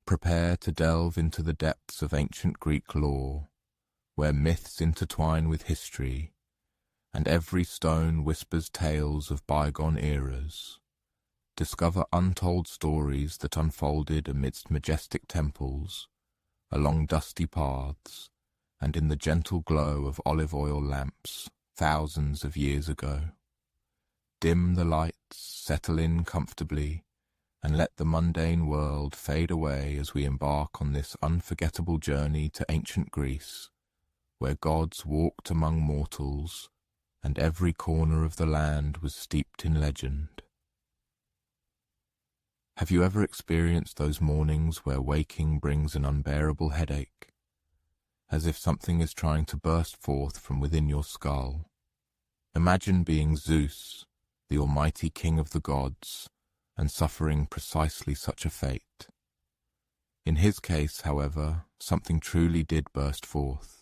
Prepare to delve into the depths of ancient Greek lore, where myths intertwine with history, and every stone whispers tales of bygone eras. Discover untold stories that unfolded amidst majestic temples, along dusty paths, and in the gentle glow of olive oil lamps thousands of years ago. Dim the lights, settle in comfortably, and let the mundane world fade away as we embark on this unforgettable journey to ancient Greece, where gods walked among mortals, and every corner of the land was steeped in legend. Have you ever experienced those mornings where waking brings an unbearable headache, as if something is trying to burst forth from within your skull? Imagine being Zeus, the almighty king of the gods, and suffering precisely such a fate. In his case, however, something truly did burst forth,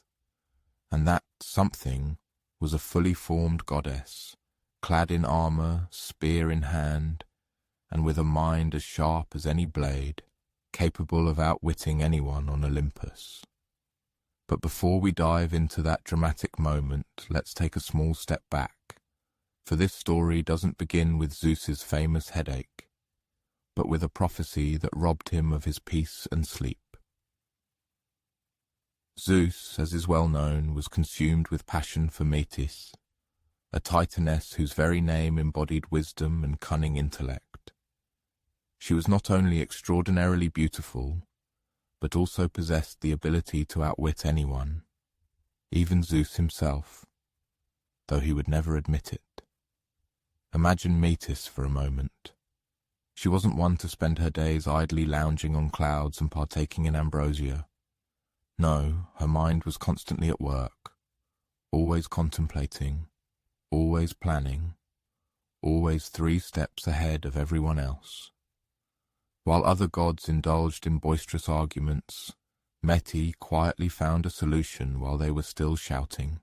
and that something was a fully formed goddess, clad in armor, spear in hand, and with a mind as sharp as any blade, capable of outwitting anyone on Olympus. But before we dive into that dramatic moment, let's take a small step back, for this story doesn't begin with Zeus's famous headache, but with a prophecy that robbed him of his peace and sleep. Zeus, as is well known, was consumed with passion for Metis, a titaness whose very name embodied wisdom and cunning intellect. She was not only extraordinarily beautiful, but also possessed the ability to outwit anyone, even Zeus himself, though he would never admit it. Imagine Metis for a moment. She wasn't one to spend her days idly lounging on clouds and partaking in ambrosia. No, her mind was constantly at work, always contemplating, always planning, always 3 steps ahead of everyone else. While other gods indulged in boisterous arguments, Meti quietly found a solution while they were still shouting.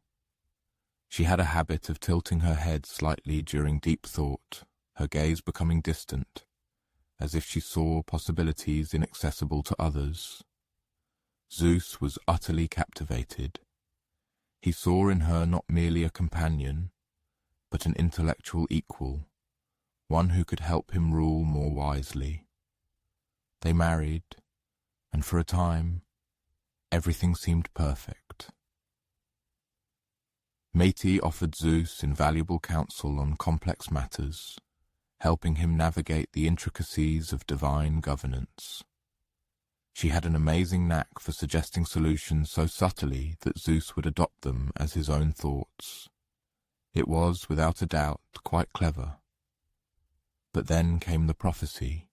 She had a habit of tilting her head slightly during deep thought, her gaze becoming distant, as if she saw possibilities inaccessible to others. Zeus was utterly captivated. He saw in her not merely a companion, but an intellectual equal, one who could help him rule more wisely. They married, and for a time, everything seemed perfect. Meti offered Zeus invaluable counsel on complex matters, helping him navigate the intricacies of divine governance. She had an amazing knack for suggesting solutions so subtly that Zeus would adopt them as his own thoughts. It was, without a doubt, quite clever. But then came the prophecy.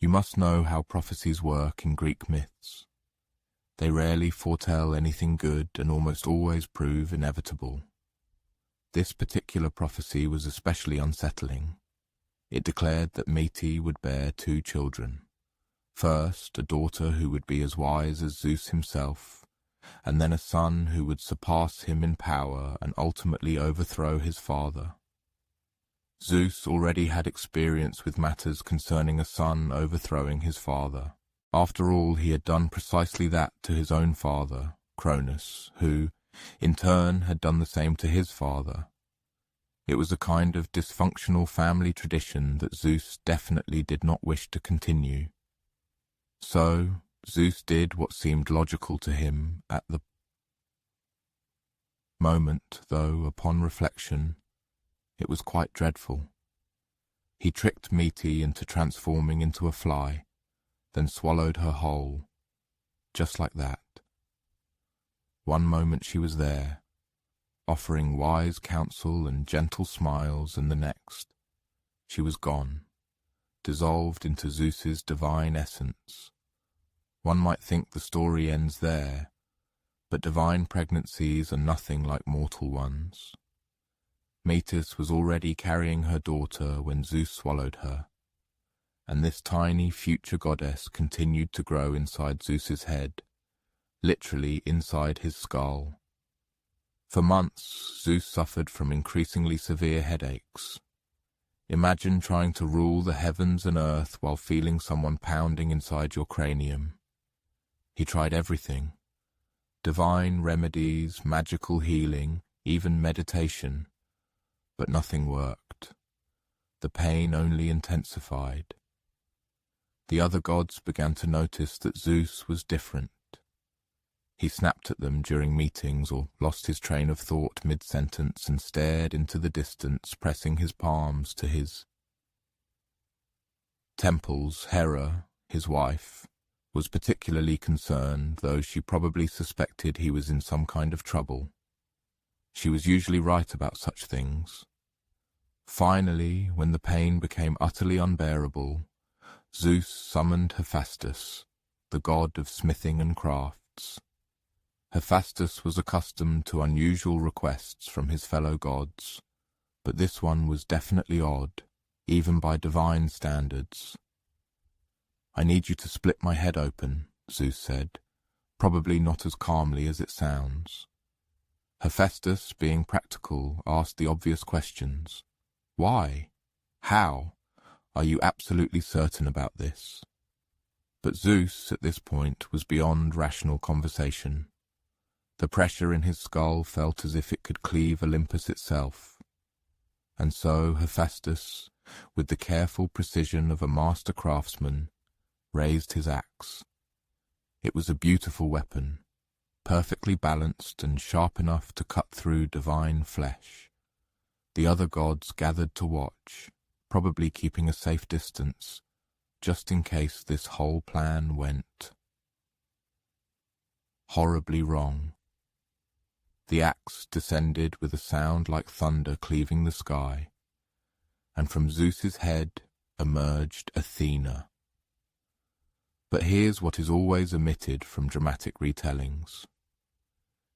You must know how prophecies work in Greek myths. They rarely foretell anything good and almost always prove inevitable. This particular prophecy was especially unsettling. It declared that Meti would bear 2 children. First, a daughter who would be as wise as Zeus himself, and then a son who would surpass him in power and ultimately overthrow his father. Zeus already had experience with matters concerning a son overthrowing his father. After all, he had done precisely that to his own father, Cronus, who, in turn, had done the same to his father. It was a kind of dysfunctional family tradition that Zeus definitely did not wish to continue. So, Zeus did what seemed logical to him at the moment, though, upon reflection, it was quite dreadful. He tricked Meti into transforming into a fly, then swallowed her whole, just like that. One moment she was there, offering wise counsel and gentle smiles, and the next, she was gone, dissolved into Zeus's divine essence. One might think the story ends there, but divine pregnancies are nothing like mortal ones. Metis was already carrying her daughter when Zeus swallowed her, and this tiny future goddess continued to grow inside Zeus's head, literally inside his skull. For months, Zeus suffered from increasingly severe headaches. Imagine trying to rule the heavens and earth while feeling someone pounding inside your cranium. He tried everything. Divine remedies, magical healing, even meditation. But nothing worked. The pain only intensified. The other gods began to notice that Zeus was different. He snapped at them during meetings or lost his train of thought mid-sentence and stared into the distance, pressing his palms to his temples. Hera, his wife, was particularly concerned, though she probably suspected he was in some kind of trouble. She was usually right about such things. Finally, when the pain became utterly unbearable, Zeus summoned Hephaestus, the god of smithing and crafts. Hephaestus was accustomed to unusual requests from his fellow gods, but this one was definitely odd, even by divine standards. "I need you to split my head open," Zeus said, probably not as calmly as it sounds. Hephaestus, being practical, asked the obvious questions. "Why? How? Are you absolutely certain about this?" But Zeus, at this point, was beyond rational conversation. The pressure in his skull felt as if it could cleave Olympus itself. And so Hephaestus, with the careful precision of a master craftsman, raised his axe. It was a beautiful weapon, perfectly balanced and sharp enough to cut through divine flesh. The other gods gathered to watch, probably keeping a safe distance, just in case this whole plan went horribly wrong. The axe descended with a sound like thunder cleaving the sky, and from Zeus's head emerged Athena. But here's what is always omitted from dramatic retellings.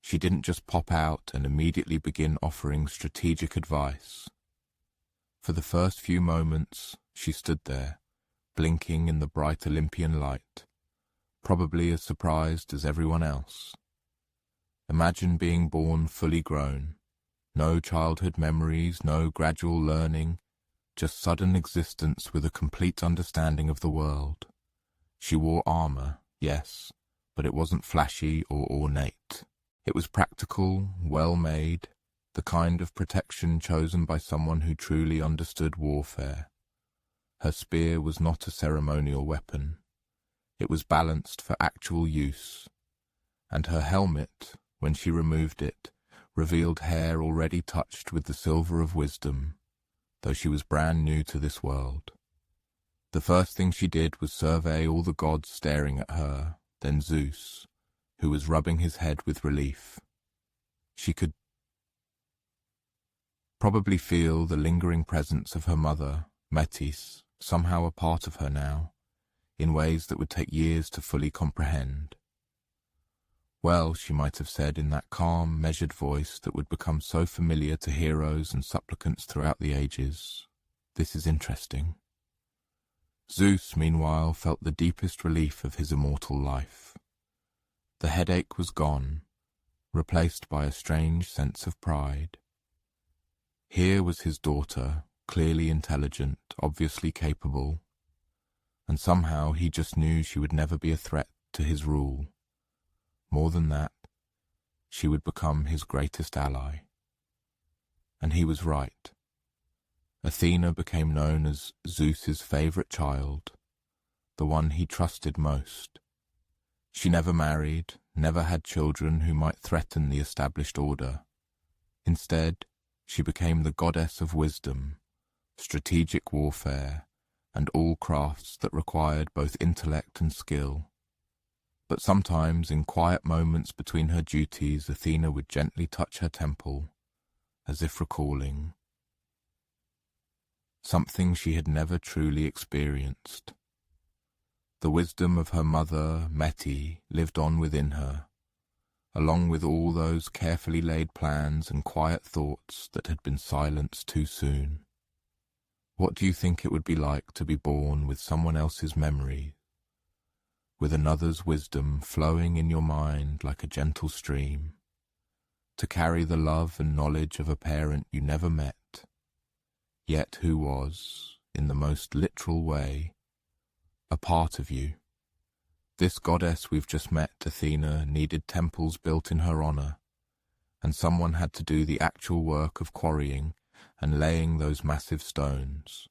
She didn't just pop out and immediately begin offering strategic advice. For the first few moments, she stood there, blinking in the bright Olympian light, probably as surprised as everyone else. Imagine being born fully grown. No childhood memories, no gradual learning, just sudden existence with a complete understanding of the world. She wore armor, yes, but it wasn't flashy or ornate. It was practical, well-made, the kind of protection chosen by someone who truly understood warfare. Her spear was not a ceremonial weapon. It was balanced for actual use, and her helmet, when she removed it, revealed hair already touched with the silver of wisdom, though she was brand new to this world. The first thing she did was survey all the gods staring at her, then Zeus, who was rubbing his head with relief. She could probably feel the lingering presence of her mother, Metis, somehow a part of her now, in ways that would take years to fully comprehend. "Well," she might have said in that calm, measured voice that would become so familiar to heroes and supplicants throughout the ages, "this is interesting." Zeus, meanwhile, felt the deepest relief of his immortal life. The headache was gone, replaced by a strange sense of pride. Here was his daughter, clearly intelligent, obviously capable, and somehow he just knew she would never be a threat to his rule. More than that, she would become his greatest ally. And he was right. Athena became known as Zeus's favorite child, the one he trusted most. She never married, never had children who might threaten the established order. Instead, she became the goddess of wisdom, strategic warfare, and all crafts that required both intellect and skill. But sometimes, in quiet moments between her duties, Athena would gently touch her temple, as if recalling something she had never truly experienced. The wisdom of her mother, Metis, lived on within her, along with all those carefully laid plans and quiet thoughts that had been silenced too soon. What do you think it would be like to be born with someone else's memory, with another's wisdom flowing in your mind like a gentle stream, to carry the love and knowledge of a parent you never met, yet who was, in the most literal way, a part of you. This goddess we've just met, Athena, needed temples built in her honor, and someone had to do the actual work of quarrying and laying those massive stones.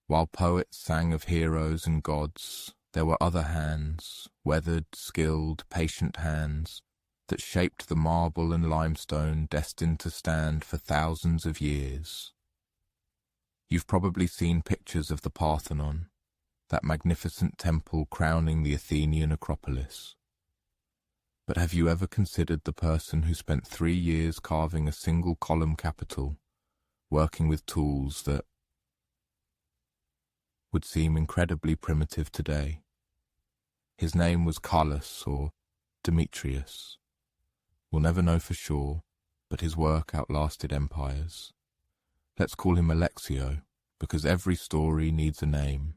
While poets sang of heroes and gods, there were other hands, weathered, skilled, patient hands, that shaped the marble and limestone destined to stand for thousands of years. You've probably seen pictures of the Parthenon, that magnificent temple crowning the Athenian Acropolis. But have you ever considered the person who spent 3 years carving a single column capital, working with tools that would seem incredibly primitive today? His name was Carlos or Demetrius. We'll never know for sure, but his work outlasted empires. Let's call him Alexio, because every story needs a name.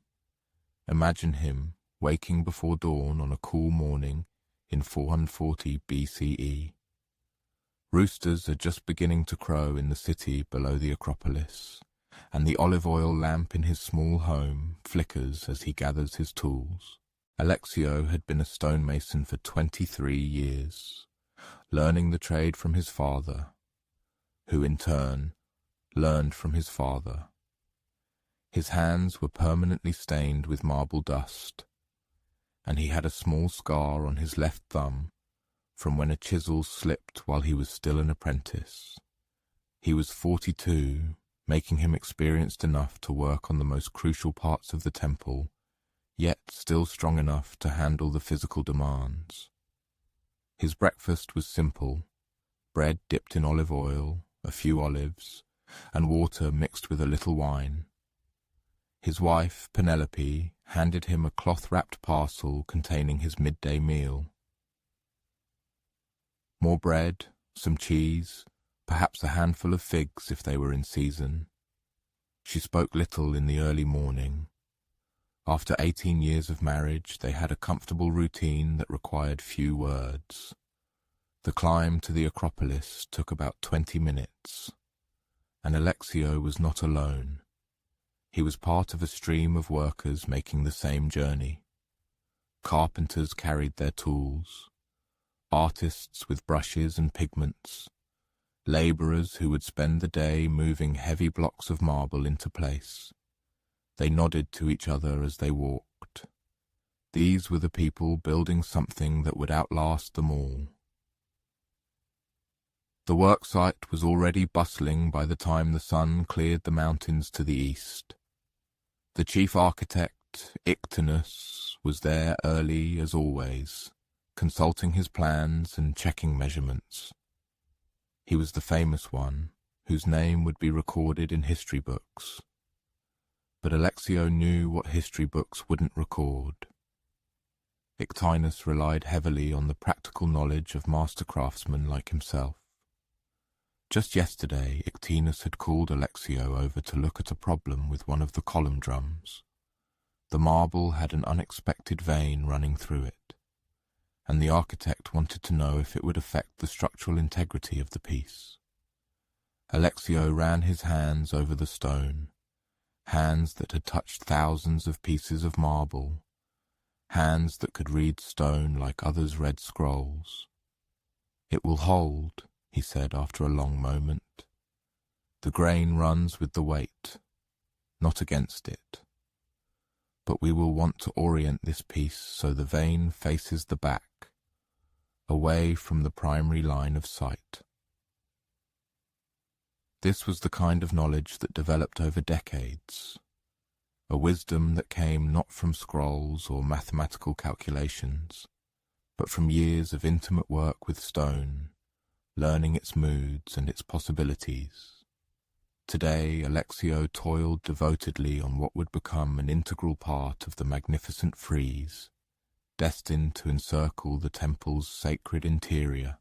Imagine him waking before dawn on a cool morning in 440 BCE. Roosters are just beginning to crow in the city below the Acropolis, and the olive oil lamp in his small home flickers as he gathers his tools. Alexio had been a stonemason for 23 years, learning the trade from his father, who in turn learned from his father. His hands were permanently stained with marble dust, and he had a small scar on his left thumb from when a chisel slipped while he was still an apprentice. He was 42, making him experienced enough to work on the most crucial parts of the temple, yet still strong enough to handle the physical demands. His breakfast was simple: bread dipped in olive oil, a few olives, and water mixed with a little wine. His wife, Penelope, handed him a cloth-wrapped parcel containing his midday meal. More bread, some cheese, perhaps a handful of figs if they were in season. She spoke little in the early morning. After 18 years of marriage, they had a comfortable routine that required few words. The climb to the Acropolis took about 20 minutes, and Alexio was not alone. He was part of a stream of workers making the same journey. Carpenters carried their tools, artists with brushes and pigments, labourers who would spend the day moving heavy blocks of marble into place. They nodded to each other as they walked. These were the people building something that would outlast them all. The worksite was already bustling by the time the sun cleared the mountains to the east. The chief architect, Ictinus, was there early as always, consulting his plans and checking measurements. He was the famous one, whose name would be recorded in history books. But Alexio knew what history books wouldn't record. Ictinus relied heavily on the practical knowledge of master craftsmen like himself. Just yesterday, Ictinus had called Alexio over to look at a problem with one of the column drums. The marble had an unexpected vein running through it, and the architect wanted to know if it would affect the structural integrity of the piece. Alexio ran his hands over the stone, hands that had touched thousands of pieces of marble, hands that could read stone like others read scrolls. "It will hold," he said after a long moment. "The grain runs with the weight, not against it. But we will want to orient this piece so the vein faces the back, away from the primary line of sight." This was the kind of knowledge that developed over decades, a wisdom that came not from scrolls or mathematical calculations, but from years of intimate work with stone, learning its moods and its possibilities. Today, Alexio toiled devotedly on what would become an integral part of the magnificent frieze, destined to encircle the temple's sacred interior.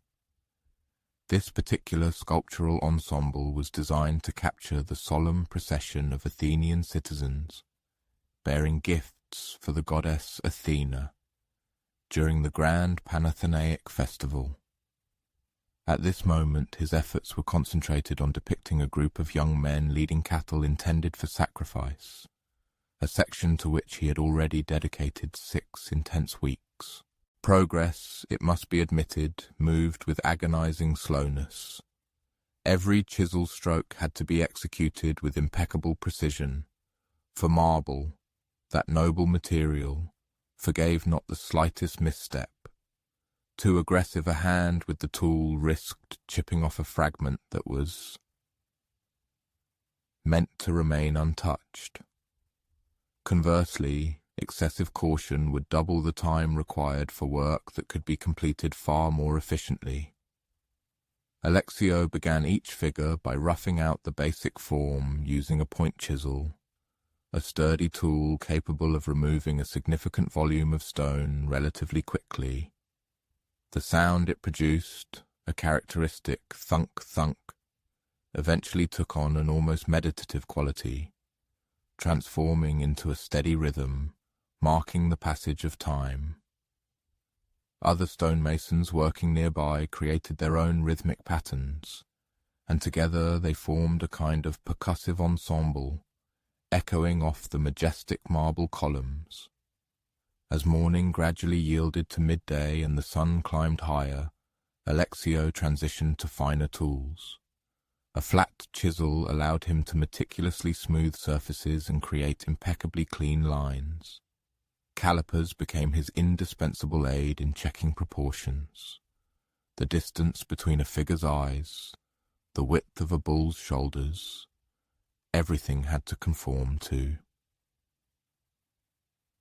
This particular sculptural ensemble was designed to capture the solemn procession of Athenian citizens, bearing gifts for the goddess Athena during the grand Panathenaic festival. At this moment, his efforts were concentrated on depicting a group of young men leading cattle intended for sacrifice, a section to which he had already dedicated 6 intense weeks. Progress, it must be admitted, moved with agonizing slowness. Every chisel stroke had to be executed with impeccable precision, for marble, that noble material, forgave not the slightest misstep. Too aggressive a hand with the tool risked chipping off a fragment that was meant to remain untouched. Conversely, excessive caution would double the time required for work that could be completed far more efficiently. Alexio began each figure by roughing out the basic form using a point chisel, a sturdy tool capable of removing a significant volume of stone relatively quickly. The sound it produced, a characteristic thunk-thunk, eventually took on an almost meditative quality, transforming into a steady rhythm, marking the passage of time. Other stonemasons working nearby created their own rhythmic patterns, and together they formed a kind of percussive ensemble, echoing off the majestic marble columns. As morning gradually yielded to midday and the sun climbed higher, Alexio transitioned to finer tools. A flat chisel allowed him to meticulously smooth surfaces and create impeccably clean lines. Calipers became his indispensable aid in checking proportions. The distance between a figure's eyes, the width of a bull's shoulders, everything had to conform to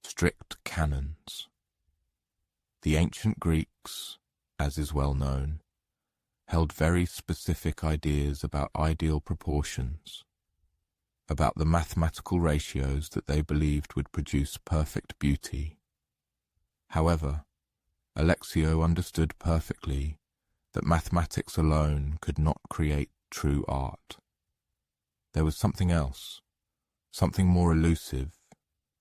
strict canons. The ancient Greeks, as is well known, held very specific ideas about ideal proportions, about the mathematical ratios that they believed would produce perfect beauty. However, Alexio understood perfectly that mathematics alone could not create true art. There was something else, something more elusive,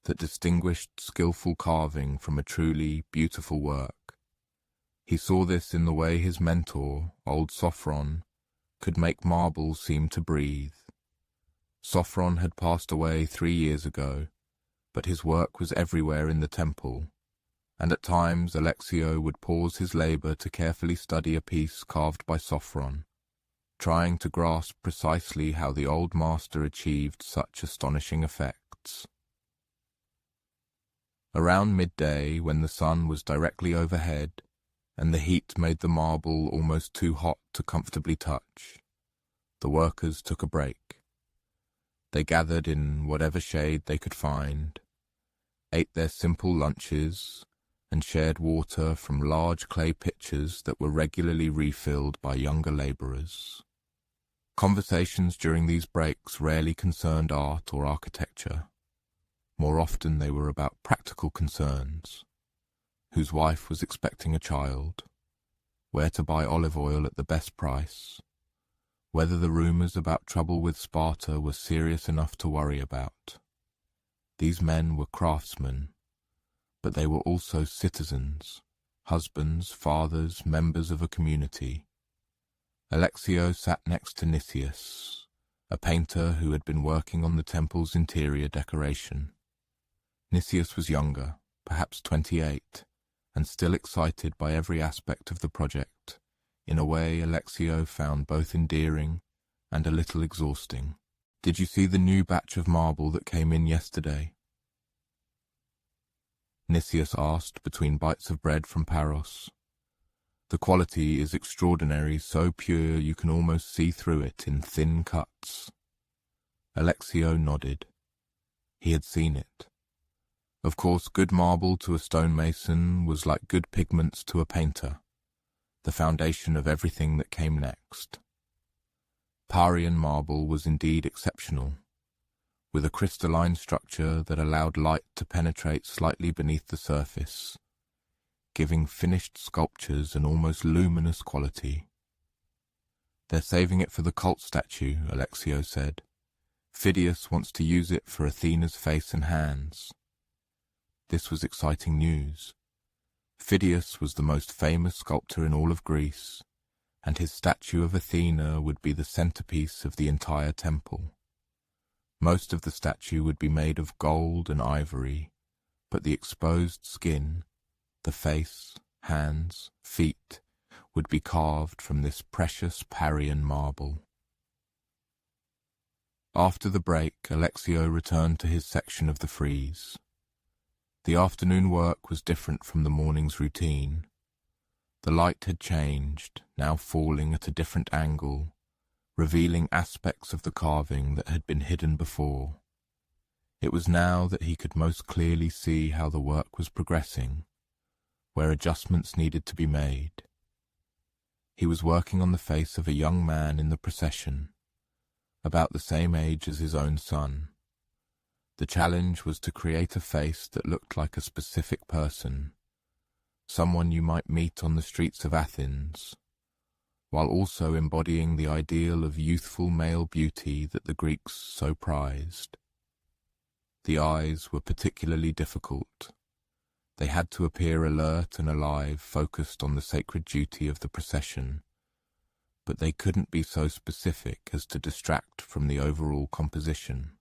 that distinguished skillful carving from a truly beautiful work. He saw this in the way his mentor, old Sophron, could make marble seem to breathe. Sophron had passed away 3 years ago, but his work was everywhere in the temple, and at times Alexio would pause his labor to carefully study a piece carved by Sophron, trying to grasp precisely how the old master achieved such astonishing effects. Around midday, when the sun was directly overhead, and the heat made the marble almost too hot to comfortably touch, the workers took a break. They gathered in whatever shade they could find, ate their simple lunches, and shared water from large clay pitchers that were regularly refilled by younger labourers. Conversations during these breaks rarely concerned art or architecture. More often they were about practical concerns: whose wife was expecting a child, where to buy olive oil at the best price, whether the rumours about trouble with Sparta were serious enough to worry about. These men were craftsmen, but they were also citizens, husbands, fathers, members of a community. Alexio sat next to Nicias, a painter who had been working on the temple's interior decoration. Nicias was younger, perhaps 28, and still excited by every aspect of the project, in a way Alexio found both endearing and a little exhausting. "Did you see the new batch of marble that came in yesterday?" Nicias asked between bites of bread from Paros. "The quality is extraordinary, so pure you can almost see through it in thin cuts." Alexio nodded. He had seen it. Of course, good marble to a stonemason was like good pigments to a painter, the foundation of everything that came next. Parian marble was indeed exceptional, with a crystalline structure that allowed light to penetrate slightly beneath the surface, giving finished sculptures an almost luminous quality. "They're saving it for the cult statue," Alexio said. "Phidias wants to use it for Athena's face and hands." This was exciting news. Phidias was the most famous sculptor in all of Greece, and his statue of Athena would be the centerpiece of the entire temple. Most of the statue would be made of gold and ivory, but the exposed skin, the face, hands, feet, would be carved from this precious Parian marble. After the break, Alexio returned to his section of the frieze. The afternoon work was different from the morning's routine. The light had changed, now falling at a different angle, revealing aspects of the carving that had been hidden before. It was now that he could most clearly see how the work was progressing, where adjustments needed to be made. He was working on the face of a young man in the procession, about the same age as his own son. The challenge was to create a face that looked like a specific person, someone you might meet on the streets of Athens, while also embodying the ideal of youthful male beauty that the Greeks so prized. The eyes were particularly difficult. They had to appear alert and alive, focused on the sacred duty of the procession, but they couldn't be so specific as to distract from the overall composition.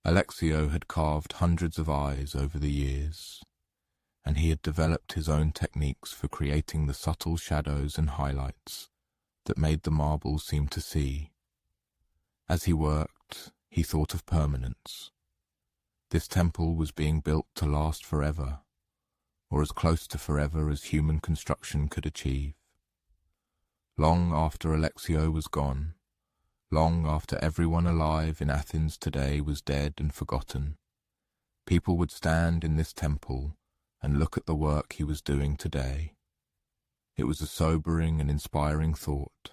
Alexio had carved hundreds of eyes over the years, and he had developed his own techniques for creating the subtle shadows and highlights that made the marble seem to see. As he worked, he thought of permanence. This temple was being built to last forever, or as close to forever as human construction could achieve. Long after Alexio was gone, long after everyone alive in Athens today was dead and forgotten, people would stand in this temple and look at the work he was doing today. It was a sobering and inspiring thought.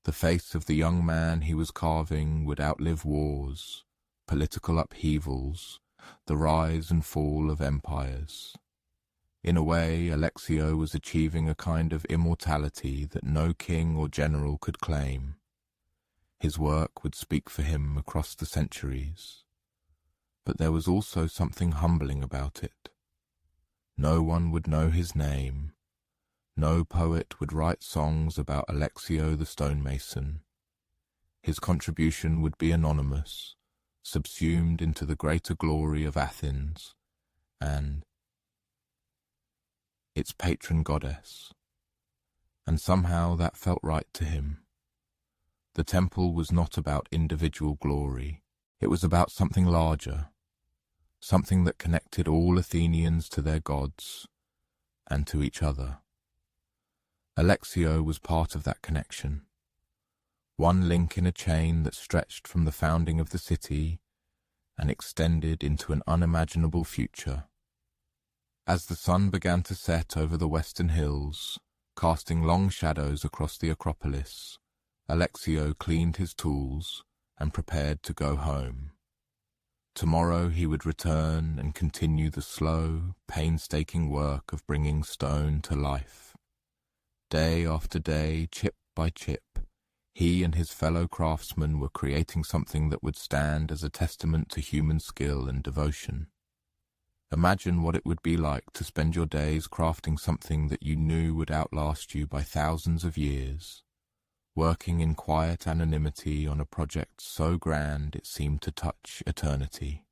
The face of the young man he was carving would outlive wars, political upheavals, the rise and fall of empires. In a way, Alexio was achieving a kind of immortality that no king or general could claim. His work would speak for him across the centuries. But there was also something humbling about it. No one would know his name. No poet would write songs about Alexio the stonemason. His contribution would be anonymous, subsumed into the greater glory of Athens and its patron goddess. And somehow that felt right to him. The temple was not about individual glory. It was about something larger, something that connected all Athenians to their gods and to each other. Alexio was part of that connection, one link in a chain that stretched from the founding of the city and extended into an unimaginable future. As the sun began to set over the western hills, casting long shadows across the Acropolis, Alexio cleaned his tools and prepared to go home. Tomorrow he would return and continue the slow, painstaking work of bringing stone to life. Day after day, chip by chip, he and his fellow craftsmen were creating something that would stand as a testament to human skill and devotion. Imagine what it would be like to spend your days crafting something that you knew would outlast you by thousands of years, working in quiet anonymity on a project so grand it seemed to touch eternity.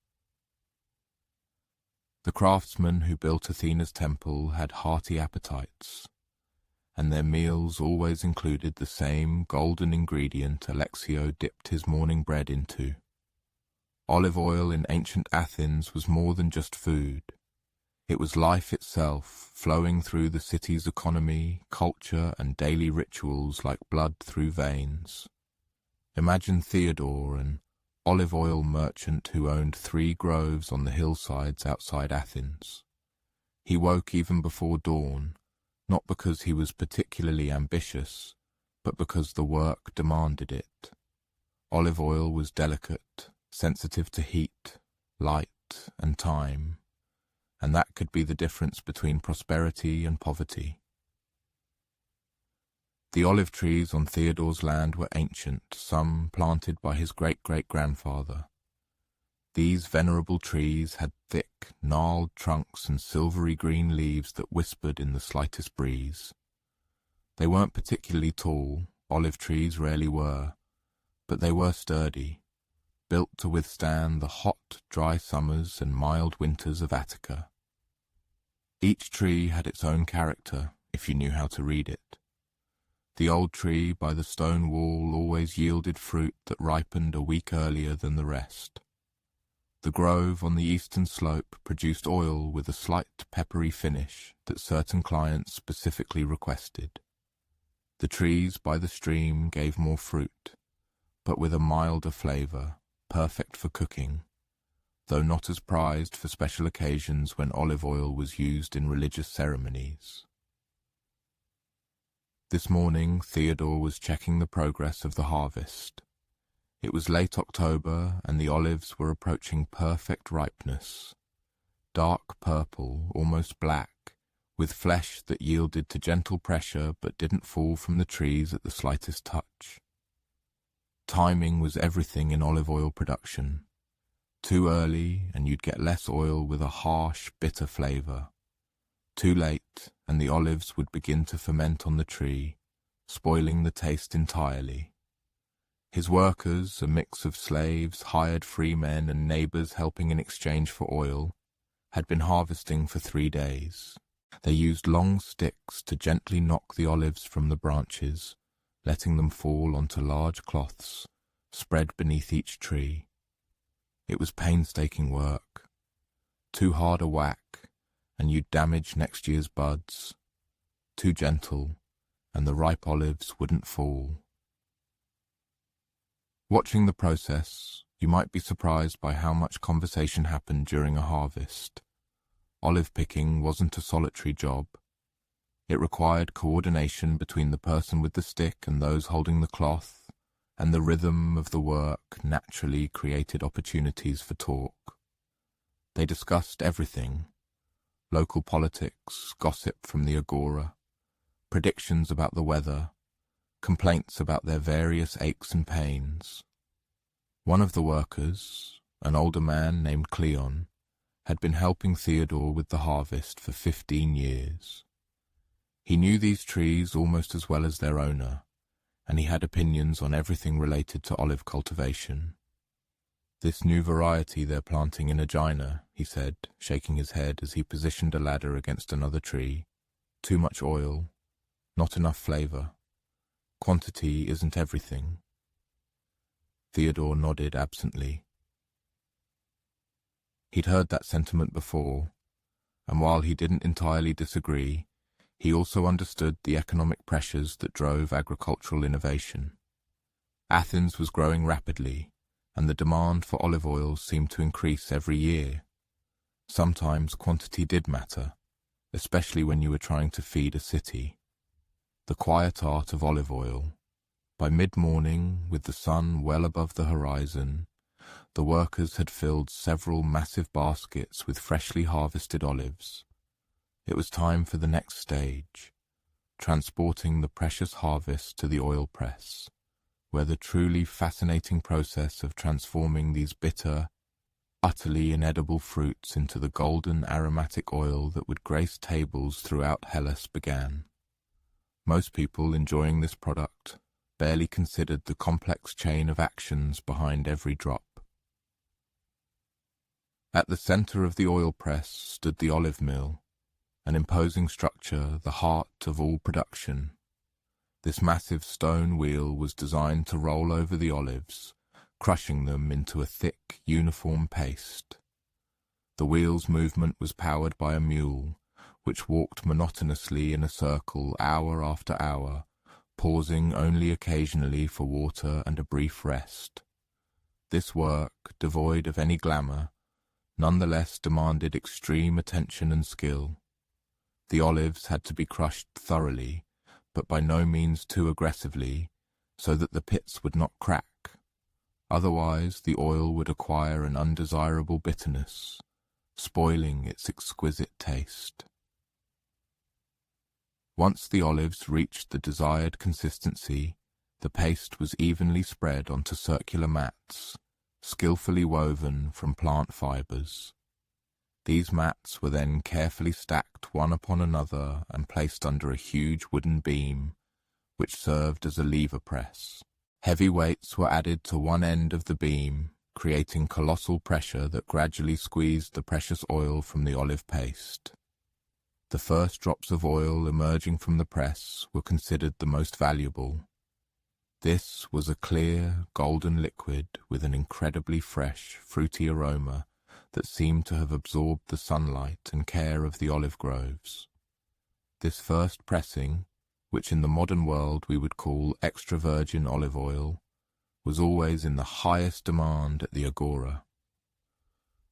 The craftsmen who built Athena's temple had hearty appetites, and their meals always included the same golden ingredient Alexio dipped his morning bread into. Olive oil in ancient Athens was more than just food. It was life itself, flowing through the city's economy, culture, and daily rituals like blood through veins. Imagine Theodore, an olive oil merchant who owned 3 groves on the hillsides outside Athens. He woke even before dawn, not because he was particularly ambitious, but because the work demanded it. Olive oil was delicate, sensitive to heat, light, and time, and that could be the difference between prosperity and poverty. The olive trees on Theodore's land were ancient, some planted by his great-great-grandfather. These venerable trees had thick, gnarled trunks and silvery green leaves that whispered in the slightest breeze. They weren't particularly tall, olive trees rarely were, but they were sturdy, built to withstand the hot, dry summers and mild winters of Attica. Each tree had its own character, if you knew how to read it. The old tree by the stone wall always yielded fruit that ripened a week earlier than the rest. The grove on the eastern slope produced oil with a slight peppery finish that certain clients specifically requested. The trees by the stream gave more fruit, but with a milder flavour, perfect for cooking, though not as prized for special occasions when olive oil was used in religious ceremonies. This morning, Theodore was checking the progress of the harvest. It was late October, and the olives were approaching perfect ripeness. Dark purple, almost black, with flesh that yielded to gentle pressure but didn't fall from the trees at the slightest touch. Timing was everything in olive oil production. Too early, and you'd get less oil with a harsh, bitter flavour. Too late, and the olives would begin to ferment on the tree, spoiling the taste entirely. His workers, a mix of slaves, hired free men, and neighbours helping in exchange for oil, had been harvesting for 3 days. They used long sticks to gently knock the olives from the branches, letting them fall onto large cloths, spread beneath each tree. It was painstaking work. Too hard a whack, and you'd damage next year's buds. Too gentle, and the ripe olives wouldn't fall. Watching the process, you might be surprised by how much conversation happened during a harvest. Olive picking wasn't a solitary job. It required coordination between the person with the stick and those holding the cloth, and the rhythm of the work naturally created opportunities for talk. They discussed everything: local politics, gossip from the agora, predictions about the weather, complaints about their various aches and pains. One of the workers, an older man named Cleon, had been helping Theodore with the harvest for 15 years. He knew these trees almost as well as their owner, and he had opinions on everything related to olive cultivation. "This new variety they're planting in Aegina," he said, shaking his head as he positioned a ladder against another tree. "Too much oil, not enough flavour. Quantity isn't everything." Theodore nodded absently. He'd heard that sentiment before, and while he didn't entirely disagree, he also understood the economic pressures that drove agricultural innovation. Athens was growing rapidly, and the demand for olive oil seemed to increase every year. Sometimes quantity did matter, especially when you were trying to feed a city. The quiet art of olive oil. By mid-morning, with the sun well above the horizon, the workers had filled several massive baskets with freshly harvested olives. It was time for the next stage, transporting the precious harvest to the oil press, where the truly fascinating process of transforming these bitter, utterly inedible fruits into the golden aromatic oil that would grace tables throughout Hellas began. Most people enjoying this product barely considered the complex chain of actions behind every drop. At the centre of the oil press stood the olive mill, an imposing structure, the heart of all production. This massive stone wheel was designed to roll over the olives, crushing them into a thick, uniform paste. The wheel's movement was powered by a mule, which walked monotonously in a circle hour after hour, pausing only occasionally for water and a brief rest. This work, devoid of any glamour, nonetheless demanded extreme attention and skill. The olives had to be crushed thoroughly, but by no means too aggressively, so that the pits would not crack. Otherwise, the oil would acquire an undesirable bitterness, spoiling its exquisite taste. Once the olives reached the desired consistency, the paste was evenly spread onto circular mats, skillfully woven from plant fibres. These mats were then carefully stacked one upon another and placed under a huge wooden beam which served as a lever press. Heavy weights were added to one end of the beam, creating colossal pressure that gradually squeezed the precious oil from the olive paste. The first drops of oil emerging from the press were considered the most valuable. This was a clear, golden liquid with an incredibly fresh, fruity aroma that seemed to have absorbed the sunlight and care of the olive groves. This first pressing, which in the modern world we would call extra virgin olive oil, was always in the highest demand at the agora.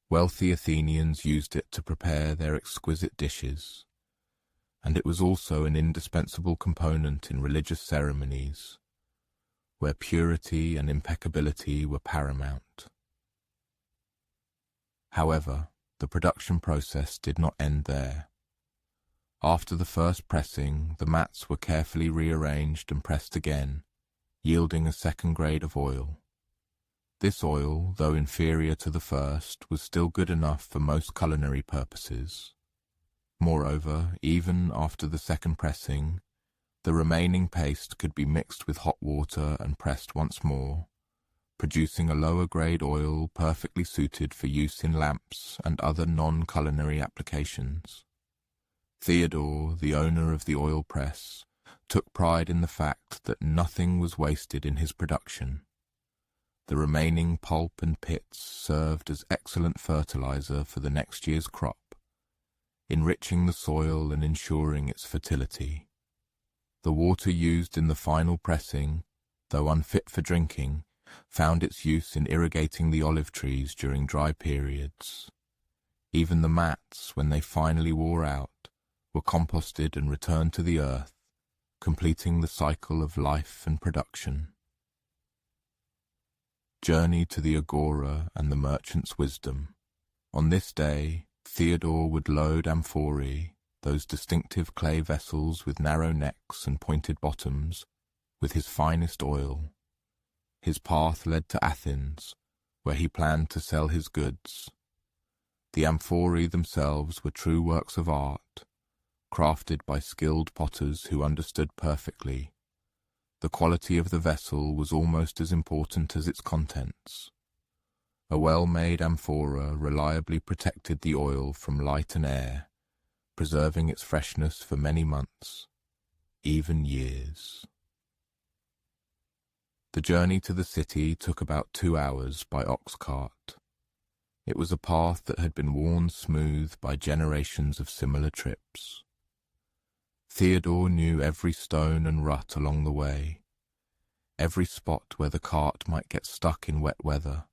Wealthy Athenians used it to prepare their exquisite dishes, and it was also an indispensable component in religious ceremonies, where purity and impeccability were paramount. However, the production process did not end there. After the first pressing, the mats were carefully rearranged and pressed again, yielding a second grade of oil. This oil, though inferior to the first, was still good enough for most culinary purposes. Moreover, even after the second pressing, the remaining paste could be mixed with hot water and pressed once more, producing a lower grade oil perfectly suited for use in lamps and other non-culinary applications. Theodore, the owner of the oil press, took pride in the fact that nothing was wasted in his production. The remaining pulp and pits served as excellent fertilizer for the next year's crop, enriching the soil and ensuring its fertility. The water used in the final pressing, though unfit for drinking, found its use in irrigating the olive trees during dry periods. Even the mats, when they finally wore out, were composted and returned to the earth, completing the cycle of life and production. Journey to the agora and the merchant's wisdom. On this day, Theodore would load amphorae, those distinctive clay vessels with narrow necks and pointed bottoms, with his finest oil. His path led to Athens, where he planned to sell his goods. The amphorae themselves were true works of art, crafted by skilled potters who understood perfectly. The quality of the vessel was almost as important as its contents. A well-made amphora reliably protected the oil from light and air, preserving its freshness for many months, even years. The journey to the city took about 2 hours by ox cart. It was a path that had been worn smooth by generations of similar trips. Theodore knew every stone and rut along the way, every spot where the cart might get stuck in wet weather,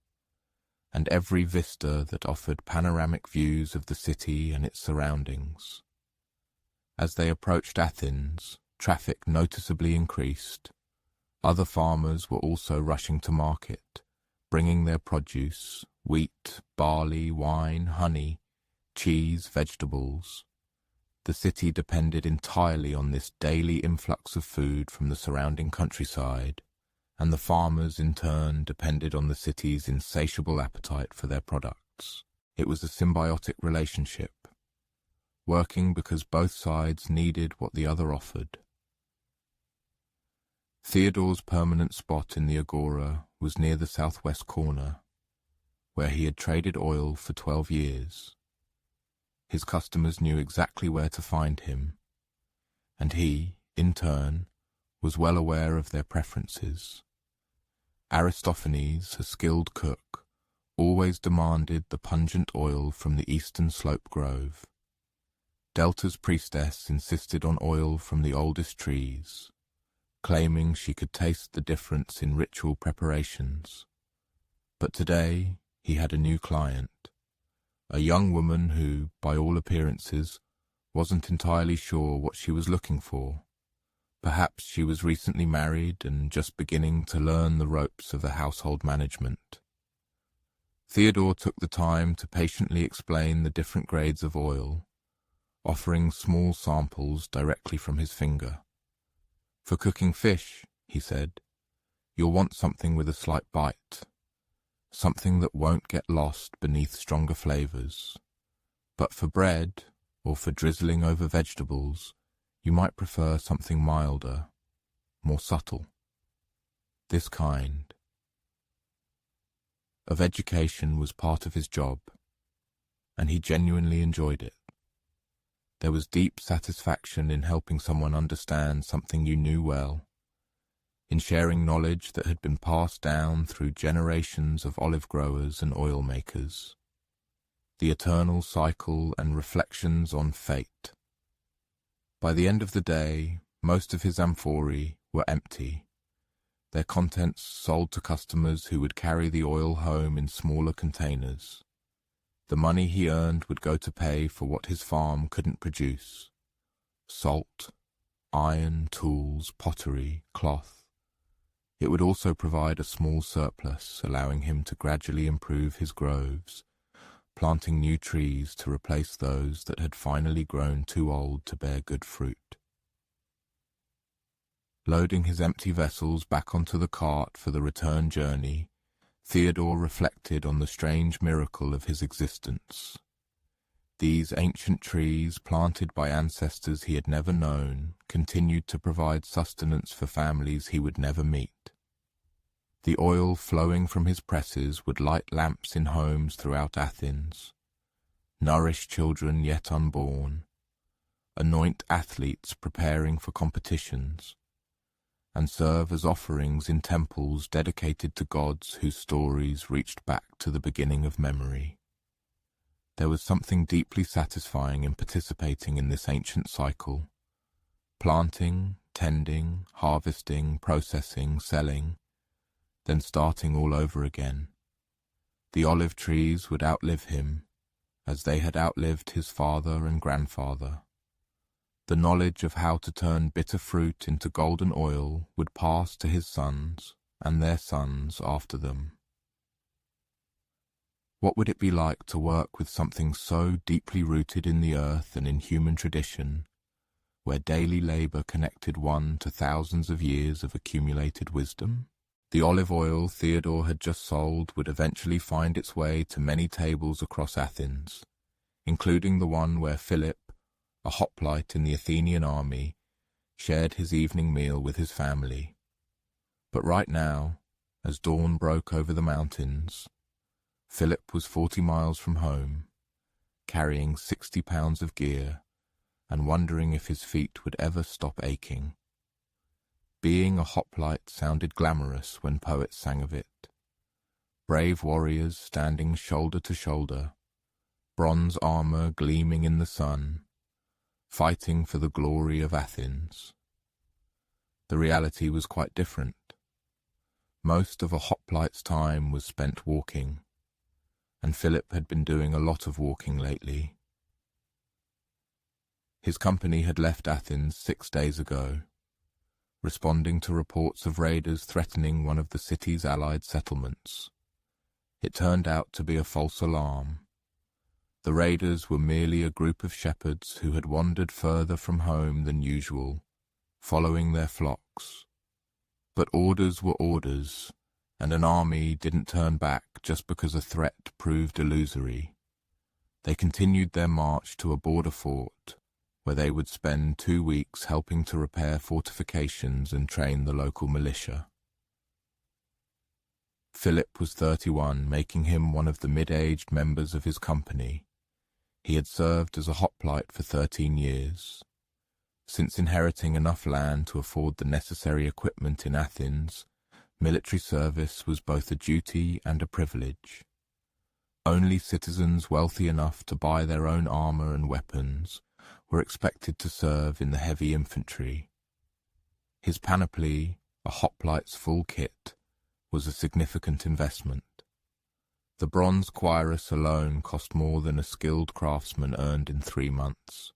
and every vista that offered panoramic views of the city and its surroundings. As they approached Athens, traffic noticeably increased. Other farmers were also rushing to market, bringing their produce, wheat, barley, wine, honey, cheese, vegetables. The city depended entirely on this daily influx of food from the surrounding countryside, and the farmers in turn depended on the city's insatiable appetite for their products. It was a symbiotic relationship, working because both sides needed what the other offered. Theodore's permanent spot in the agora was near the southwest corner, where he had traded oil for 12 years. His customers knew exactly where to find him, and he, in turn, was well aware of their preferences. Aristophanes, a skilled cook, always demanded the pungent oil from the eastern slope grove. Delta's priestess insisted on oil from the oldest trees, claiming she could taste the difference in ritual preparations. But today he had a new client, a young woman who, by all appearances, wasn't entirely sure what she was looking for. Perhaps she was recently married and just beginning to learn the ropes of the household management. Theodore took the time to patiently explain the different grades of oil, offering small samples directly from his finger. For cooking fish, he said, you'll want something with a slight bite, something that won't get lost beneath stronger flavors. But for bread, or for drizzling over vegetables, you might prefer something milder. more subtle. This kind of education was part of his job, and he genuinely enjoyed it. There was deep satisfaction in helping someone understand something you knew well, in sharing knowledge that had been passed down through generations of olive growers and oil makers. The eternal cycle and reflections on fate. By the end of the day, most of his amphorae were empty, their contents sold to customers who would carry the oil home in smaller containers. The money he earned would go to pay for what his farm couldn't produce: salt, iron, tools, pottery, cloth. It would also provide a small surplus, allowing him to gradually improve his groves, planting new trees to replace those that had finally grown too old to bear good fruit. Loading his empty vessels back onto the cart for the return journey, Theodore reflected on the strange miracle of his existence. These ancient trees, planted by ancestors he had never known, continued to provide sustenance for families he would never meet. The oil flowing from his presses would light lamps in homes throughout Athens, nourish children yet unborn, anoint athletes preparing for competitions, and serve as offerings in temples dedicated to gods whose stories reached back to the beginning of memory. There was something deeply satisfying in participating in this ancient cycle: planting, tending, harvesting, processing, selling, then starting all over again. The olive trees would outlive him, as they had outlived his father and grandfather. The knowledge of how to turn bitter fruit into golden oil would pass to his sons and their sons after them. What would it be like to work with something so deeply rooted in the earth and in human tradition, where daily labor connected one to thousands of years of accumulated wisdom? The olive oil Theodore had just sold would eventually find its way to many tables across Athens, including the one where Philip, a hoplite in the Athenian army, shared his evening meal with his family. But right now, as dawn broke over the mountains, Philip was 40 miles from home, carrying 60 pounds of gear and wondering if his feet would ever stop aching. Being a hoplite sounded glamorous when poets sang of it. Brave warriors standing shoulder to shoulder, bronze armor gleaming in the sun, fighting for the glory of Athens. The reality was quite different. Most of a hoplite's time was spent walking, and Philip had been doing a lot of walking lately. His company had left Athens 6 days ago, responding to reports of raiders threatening one of the city's allied settlements. It turned out to be a false alarm. The raiders were merely a group of shepherds who had wandered further from home than usual, following their flocks. But orders were orders, and an army didn't turn back just because a threat proved illusory. They continued their march to a border fort, where they would spend 2 weeks helping to repair fortifications and train the local militia. Philip was 31, making him one of the mid-aged members of his company. He had served as a hoplite for 13 years. Since inheriting enough land to afford the necessary equipment in Athens, military service was both a duty and a privilege. Only citizens wealthy enough to buy their own armor and weapons were expected to serve in the heavy infantry. His panoply, a hoplite's full kit, was a significant investment. The bronze cuirass alone cost more than a skilled craftsman earned in 3 months.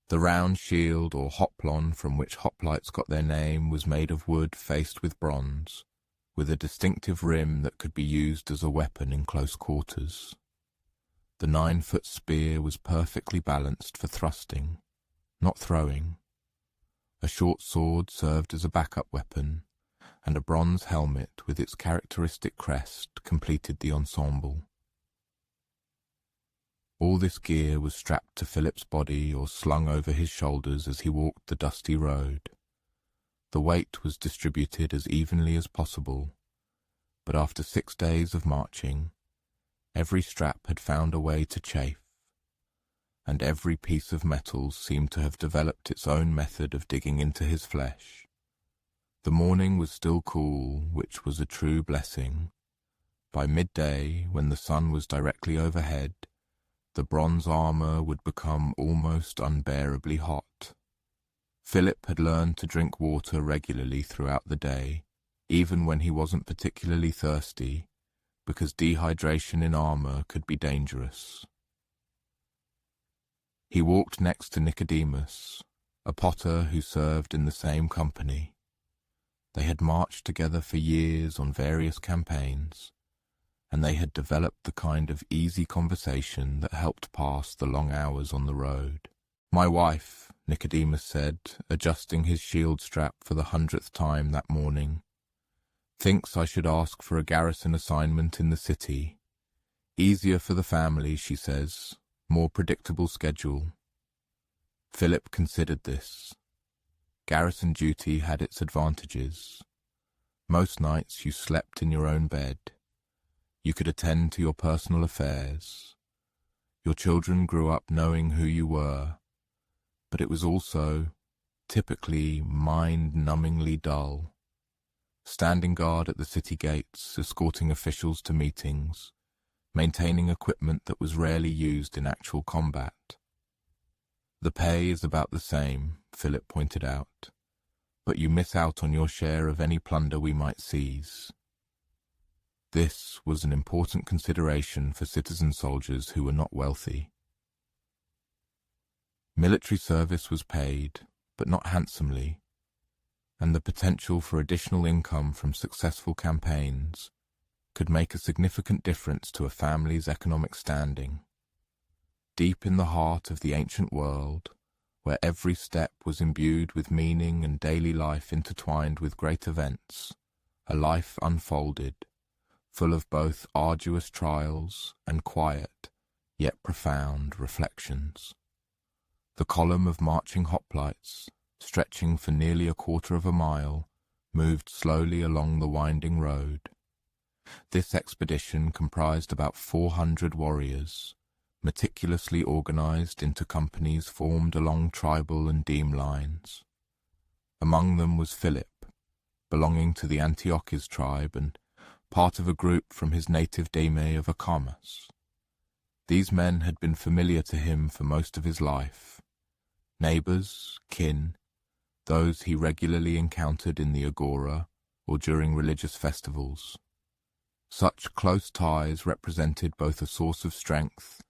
The round shield or hoplon from which hoplites got their name was made of wood faced with bronze, with a distinctive rim that could be used as a weapon in close quarters. The 9-foot spear was perfectly balanced for thrusting, not throwing. A short sword served as a backup weapon, and a bronze helmet with its characteristic crest completed the ensemble. All this gear was strapped to Philip's body or slung over his shoulders as he walked the dusty road. The weight was distributed as evenly as possible, but after 6 days of marching, every strap had found a way to chafe, and every piece of metal seemed to have developed its own method of digging into his flesh. The morning was still cool, which was a true blessing. By midday, when the sun was directly overhead, the bronze armor would become almost unbearably hot. Philip had learned to drink water regularly throughout the day, even when he wasn't particularly thirsty, because dehydration in armor could be dangerous. He walked next to Nicodemus, a potter who served in the same company. They had marched together for years on various campaigns, and they had developed the kind of easy conversation that helped pass the long hours on the road. "My wife," Nicodemus said, adjusting his shield strap for the 100th time that morning, "thinks I should ask for a garrison assignment in the city. Easier for the family, she says, more predictable schedule." Philip considered this. Garrison duty had its advantages. Most nights you slept in your own bed. You could attend to your personal affairs. Your children grew up knowing who you were, but it was also, typically, mind-numbingly dull. Standing guard at the city gates, escorting officials to meetings, maintaining equipment that was rarely used in actual combat. "The pay is about the same," Philip pointed out, "but you miss out on your share of any plunder we might seize." This was an important consideration for citizen soldiers who were not wealthy. Military service was paid, but not handsomely, and the potential for additional income from successful campaigns could make a significant difference to a family's economic standing. Deep in the heart of the ancient world, where every step was imbued with meaning and daily life intertwined with great events, a life unfolded, full of both arduous trials and quiet, yet profound reflections. The column of marching hoplites, stretching for nearly a quarter of a mile, moved slowly along the winding road. This expedition comprised about 400 warriors, meticulously organized into companies formed along tribal and deme lines. Among them was Philip, belonging to the Antiochus tribe and part of a group from his native deme of Acamas. These men had been familiar to him for most of his life. Neighbors, kin, those he regularly encountered in the agora or during religious festivals. Such close ties represented both a source of strength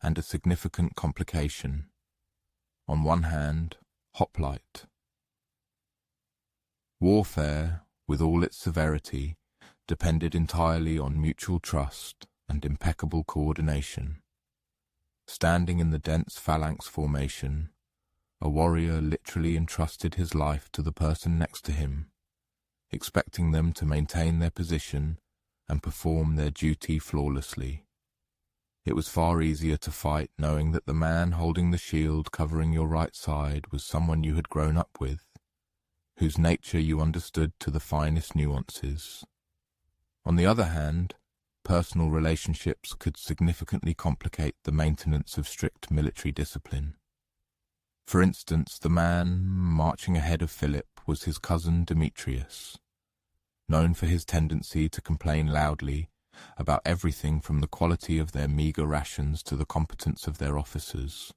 and a significant complication. On one hand, hoplite. Warfare, with all its severity, depended entirely on mutual trust and impeccable coordination. Standing in the dense phalanx formation, a warrior literally entrusted his life to the person next to him, expecting them to maintain their position and perform their duty flawlessly. It was far easier to fight knowing that the man holding the shield covering your right side was someone you had grown up with, whose nature you understood to the finest nuances. On the other hand, personal relationships could significantly complicate the maintenance of strict military discipline. For instance, the man marching ahead of Philip was his cousin Demetrius, known for his tendency to complain loudly about everything from the quality of their meager rations to the competence of their officers.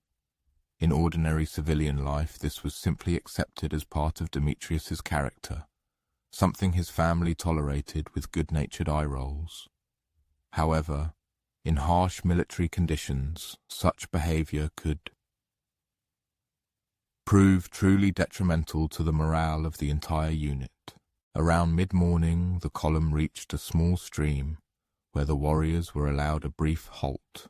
In ordinary civilian life, this was simply accepted as part of Demetrius's character, something his family tolerated with good-natured eye rolls. However, in harsh military conditions, such behavior could prove truly detrimental to the morale of the entire unit. Around mid-morning, the column reached a small stream where the warriors were allowed a brief halt.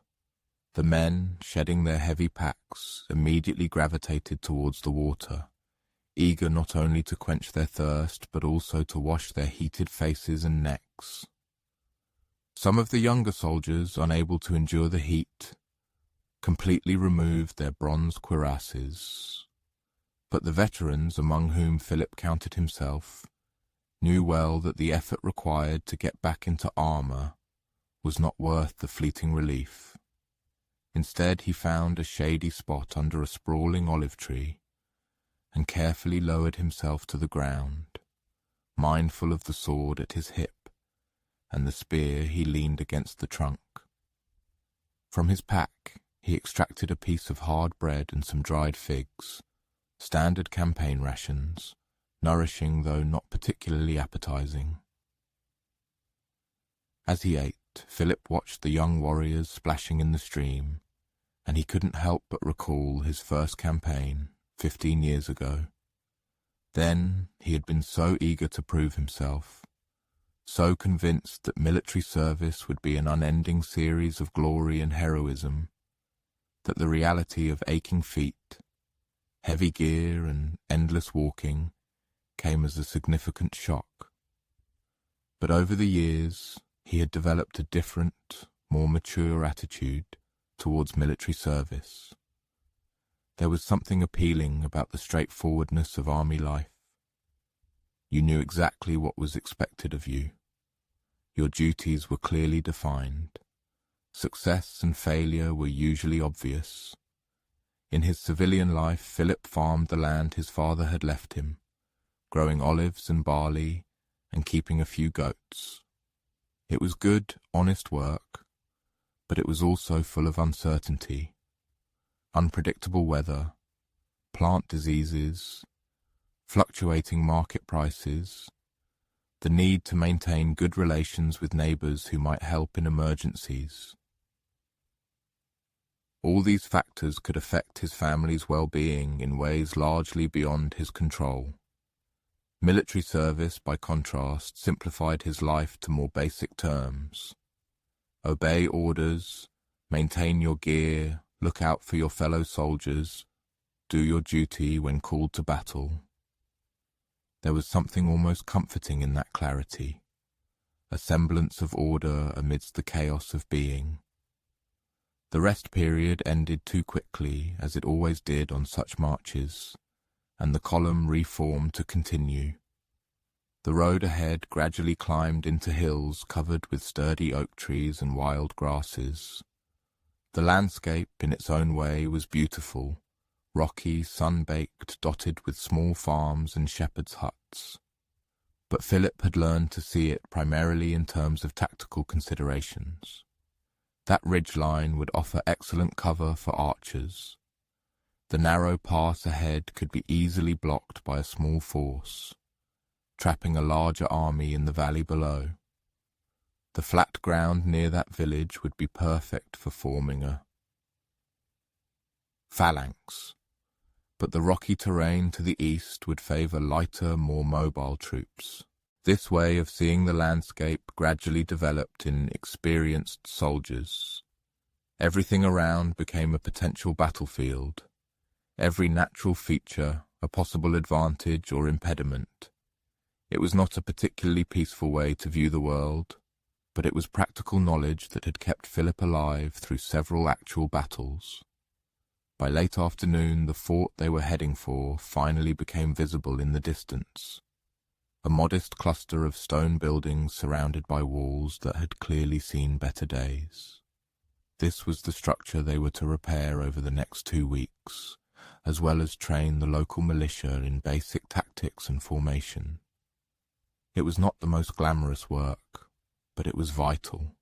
The men, shedding their heavy packs, immediately gravitated towards the water, eager not only to quench their thirst but also to wash their heated faces and necks. Some of the younger soldiers, unable to endure the heat, completely removed their bronze cuirasses. But the veterans, among whom Philip counted himself, knew well that the effort required to get back into armor was not worth the fleeting relief. Instead, he found a shady spot under a sprawling olive tree and carefully lowered himself to the ground, mindful of the sword at his hip and the spear he leaned against the trunk. From his pack, he extracted a piece of hard bread and some dried figs, standard campaign rations, nourishing though not particularly appetizing. As he ate, Philip watched the young warriors splashing in the stream, and he couldn't help but recall his first campaign 15 years ago. Then he had been so eager to prove himself, so convinced that military service would be an unending series of glory and heroism, that the reality of aching feet, heavy gear, and endless walking came as a significant shock. But over the years, he had developed a different, more mature attitude towards military service. There was something appealing about the straightforwardness of army life. You knew exactly what was expected of you. Your duties were clearly defined. Success and failure were usually obvious. In his civilian life, Philip farmed the land his father had left him, growing olives and barley and keeping a few goats. It was good, honest work, but it was also full of uncertainty, unpredictable weather, plant diseases, fluctuating market prices, the need to maintain good relations with neighbors who might help in emergencies. All these factors could affect his family's well-being in ways largely beyond his control. Military service, by contrast, simplified his life to more basic terms. Obey orders, maintain your gear, look out for your fellow soldiers, do your duty when called to battle. There was something almost comforting in that clarity, a semblance of order amidst the chaos of being. The rest period ended too quickly, as it always did on such marches, and the column reformed to continue. The road ahead gradually climbed into hills covered with sturdy oak trees and wild grasses. The landscape, in its own way, was beautiful, rocky, sun-baked, dotted with small farms and shepherds' huts. But Philip had learned to see it primarily in terms of tactical considerations. That ridgeline would offer excellent cover for archers. The narrow pass ahead could be easily blocked by a small force, trapping a larger army in the valley below. The flat ground near that village would be perfect for forming a phalanx, but the rocky terrain to the east would favor lighter, more mobile troops. This way of seeing the landscape gradually developed in experienced soldiers. Everything around became a potential battlefield, every natural feature a possible advantage or impediment. It was not a particularly peaceful way to view the world, but it was practical knowledge that had kept Philip alive through several actual battles. By late afternoon, the fort they were heading for finally became visible in the distance, a modest cluster of stone buildings surrounded by walls that had clearly seen better days. This was the structure they were to repair over the next 2 weeks, as well as train the local militia in basic tactics and formation. It was not the most glamorous work, but it was vital.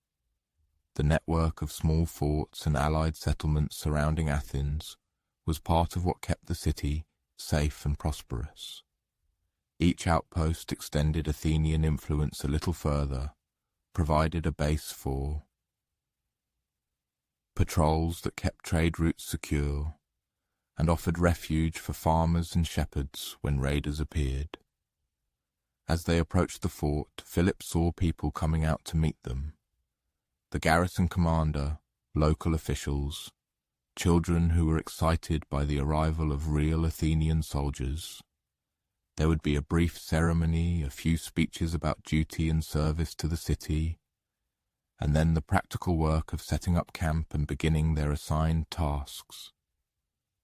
The network of small forts and allied settlements surrounding Athens was part of what kept the city safe and prosperous. Each outpost extended Athenian influence a little further, provided a base for patrols that kept trade routes secure, and offered refuge for farmers and shepherds when raiders appeared. As they approached the fort, Philip saw people coming out to meet them. The garrison commander, local officials, children who were excited by the arrival of real Athenian soldiers. There would be a brief ceremony, a few speeches about duty and service to the city, and then the practical work of setting up camp and beginning their assigned tasks.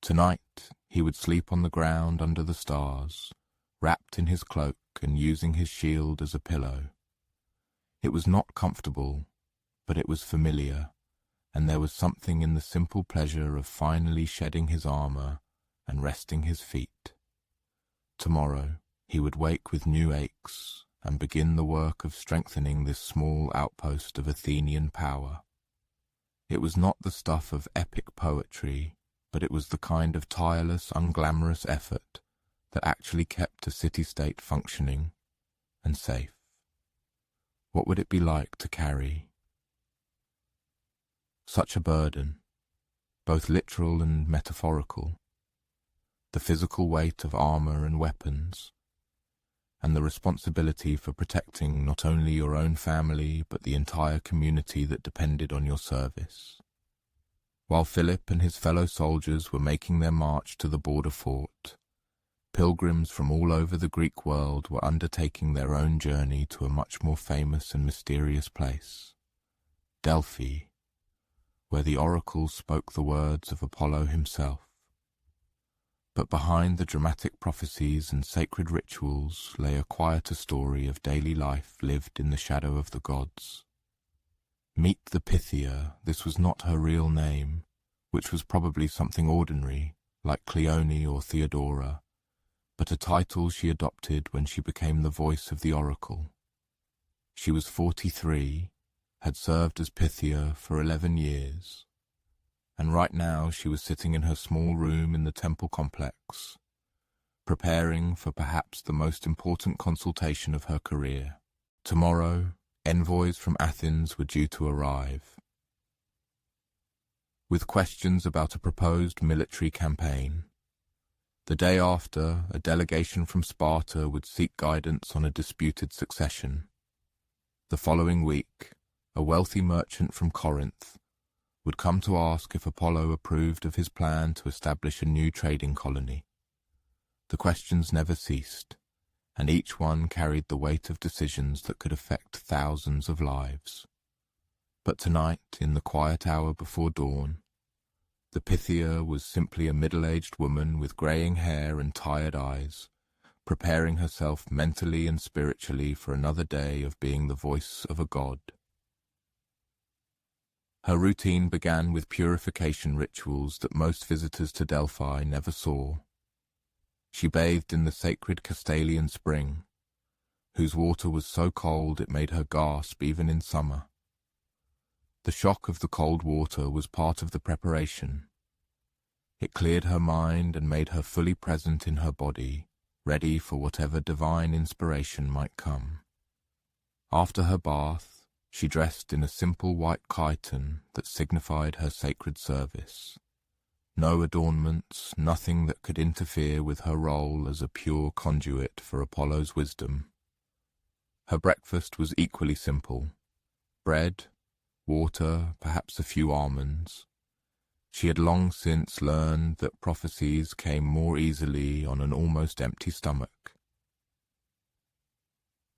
Tonight he would sleep on the ground under the stars, wrapped in his cloak and using his shield as a pillow. It was not comfortable, but it was familiar, and there was something in the simple pleasure of finally shedding his armor and resting his feet. Tomorrow he would wake with new aches and begin the work of strengthening this small outpost of Athenian power. It was not the stuff of epic poetry, but it was the kind of tireless, unglamorous effort that actually kept a city-state functioning and safe. What would it be like to carry such a burden, both literal and metaphorical, the physical weight of armor and weapons, and the responsibility for protecting not only your own family but the entire community that depended on your service? While Philip and his fellow soldiers were making their march to the border fort, pilgrims from all over the Greek world were undertaking their own journey to a much more famous and mysterious place, Delphi, where the oracle spoke the words of Apollo himself. But behind the dramatic prophecies and sacred rituals lay a quieter story of daily life lived in the shadow of the gods. Meet the Pythia. This was not her real name, which was probably something ordinary, like Cleone or Theodora, but a title she adopted when she became the voice of the oracle. She was 43, had served as Pythia for 11 years, and right now she was sitting in her small room in the temple complex, preparing for perhaps the most important consultation of her career. Tomorrow, envoys from Athens were due to arrive, with questions about a proposed military campaign. The day after, a delegation from Sparta would seek guidance on a disputed succession. The following week, a wealthy merchant from Corinth would come to ask if Apollo approved of his plan to establish a new trading colony. The questions never ceased, and each one carried the weight of decisions that could affect thousands of lives. But tonight, in the quiet hour before dawn, the Pythia was simply a middle-aged woman with greying hair and tired eyes, preparing herself mentally and spiritually for another day of being the voice of a god. Her routine began with purification rituals that most visitors to Delphi never saw. She bathed in the sacred Castalian spring, whose water was so cold it made her gasp even in summer. The shock of the cold water was part of the preparation. It cleared her mind and made her fully present in her body, ready for whatever divine inspiration might come. After her bath, she dressed in a simple white chiton that signified her sacred service. No adornments, nothing that could interfere with her role as a pure conduit for Apollo's wisdom. Her breakfast was equally simple: bread, water, perhaps a few almonds. She had long since learned that prophecies came more easily on an almost empty stomach.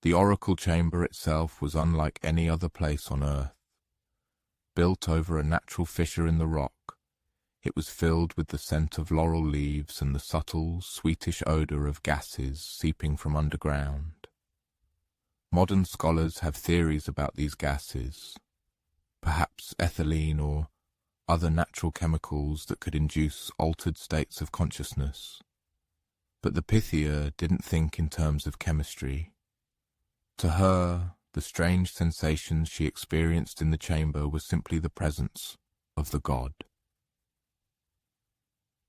The oracle chamber itself was unlike any other place on earth. Built over a natural fissure in the rock, it was filled with the scent of laurel leaves and the subtle, sweetish odor of gases seeping from underground. Modern scholars have theories about these gases, perhaps ethylene or other natural chemicals that could induce altered states of consciousness. But the Pythia didn't think in terms of chemistry. To her, the strange sensations she experienced in the chamber was simply the presence of the god.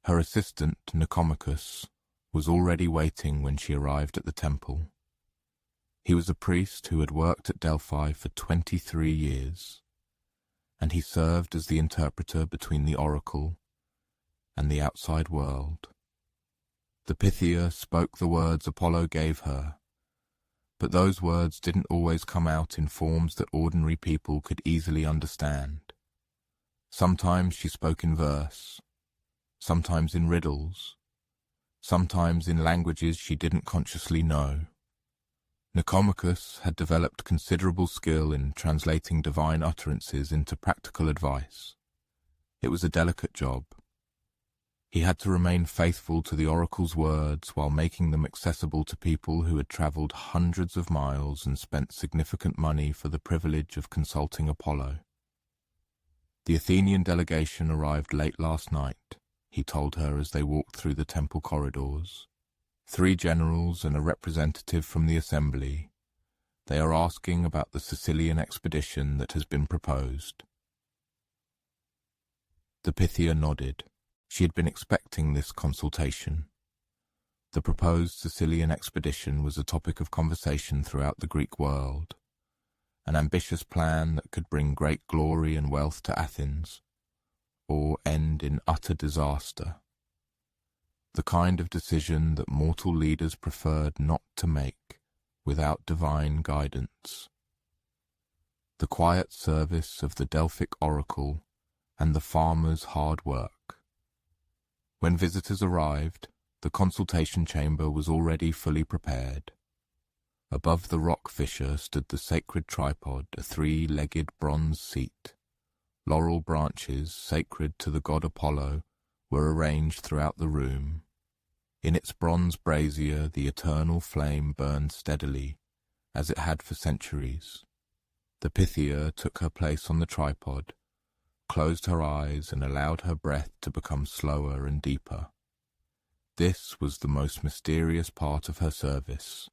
Her assistant, Nicomachus, was already waiting when she arrived at the temple. He was a priest who had worked at Delphi for 23 years, and he served as the interpreter between the oracle and the outside world. The Pythia spoke the words Apollo gave her, but those words didn't always come out in forms that ordinary people could easily understand. Sometimes she spoke in verse, sometimes in riddles, sometimes in languages she didn't consciously know. Nicomachus had developed considerable skill in translating divine utterances into practical advice. It was a delicate job. He had to remain faithful to the oracle's words while making them accessible to people who had travelled hundreds of miles and spent significant money for the privilege of consulting Apollo. The Athenian delegation arrived late last night, he told her as they walked through the temple corridors. 3 generals and a representative from the assembly. They are asking about the Sicilian expedition that has been proposed. The Pythia nodded. She had been expecting this consultation. The proposed Sicilian expedition was a topic of conversation throughout the Greek world, an ambitious plan that could bring great glory and wealth to Athens, or end in utter disaster. The kind of decision that mortal leaders preferred not to make without divine guidance. The quiet service of the Delphic Oracle and the farmer's hard work. When visitors arrived, the consultation chamber was already fully prepared. Above the rock fissure stood the sacred tripod, a 3-legged bronze seat. Laurel branches, sacred to the god Apollo, were arranged throughout the room. In its bronze brazier, the eternal flame burned steadily, as it had for centuries. The Pythia took her place on the tripod, closed her eyes and allowed her breath to become slower and deeper. This was the most mysterious part of her service,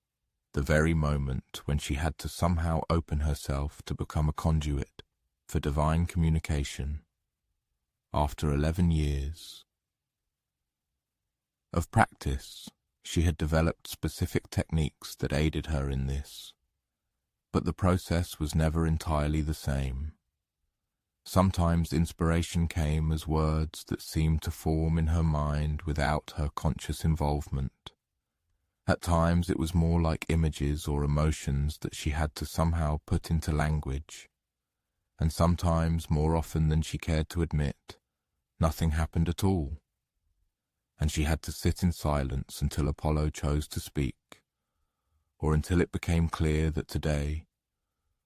the very moment when she had to somehow open herself to become a conduit for divine communication. After 11 years of practice, she had developed specific techniques that aided her in this, but the process was never entirely the same. Sometimes inspiration came as words that seemed to form in her mind without her conscious involvement. At times it was more like images or emotions that she had to somehow put into language, and sometimes, more often than she cared to admit, nothing happened at all, and she had to sit in silence until Apollo chose to speak, or until it became clear that today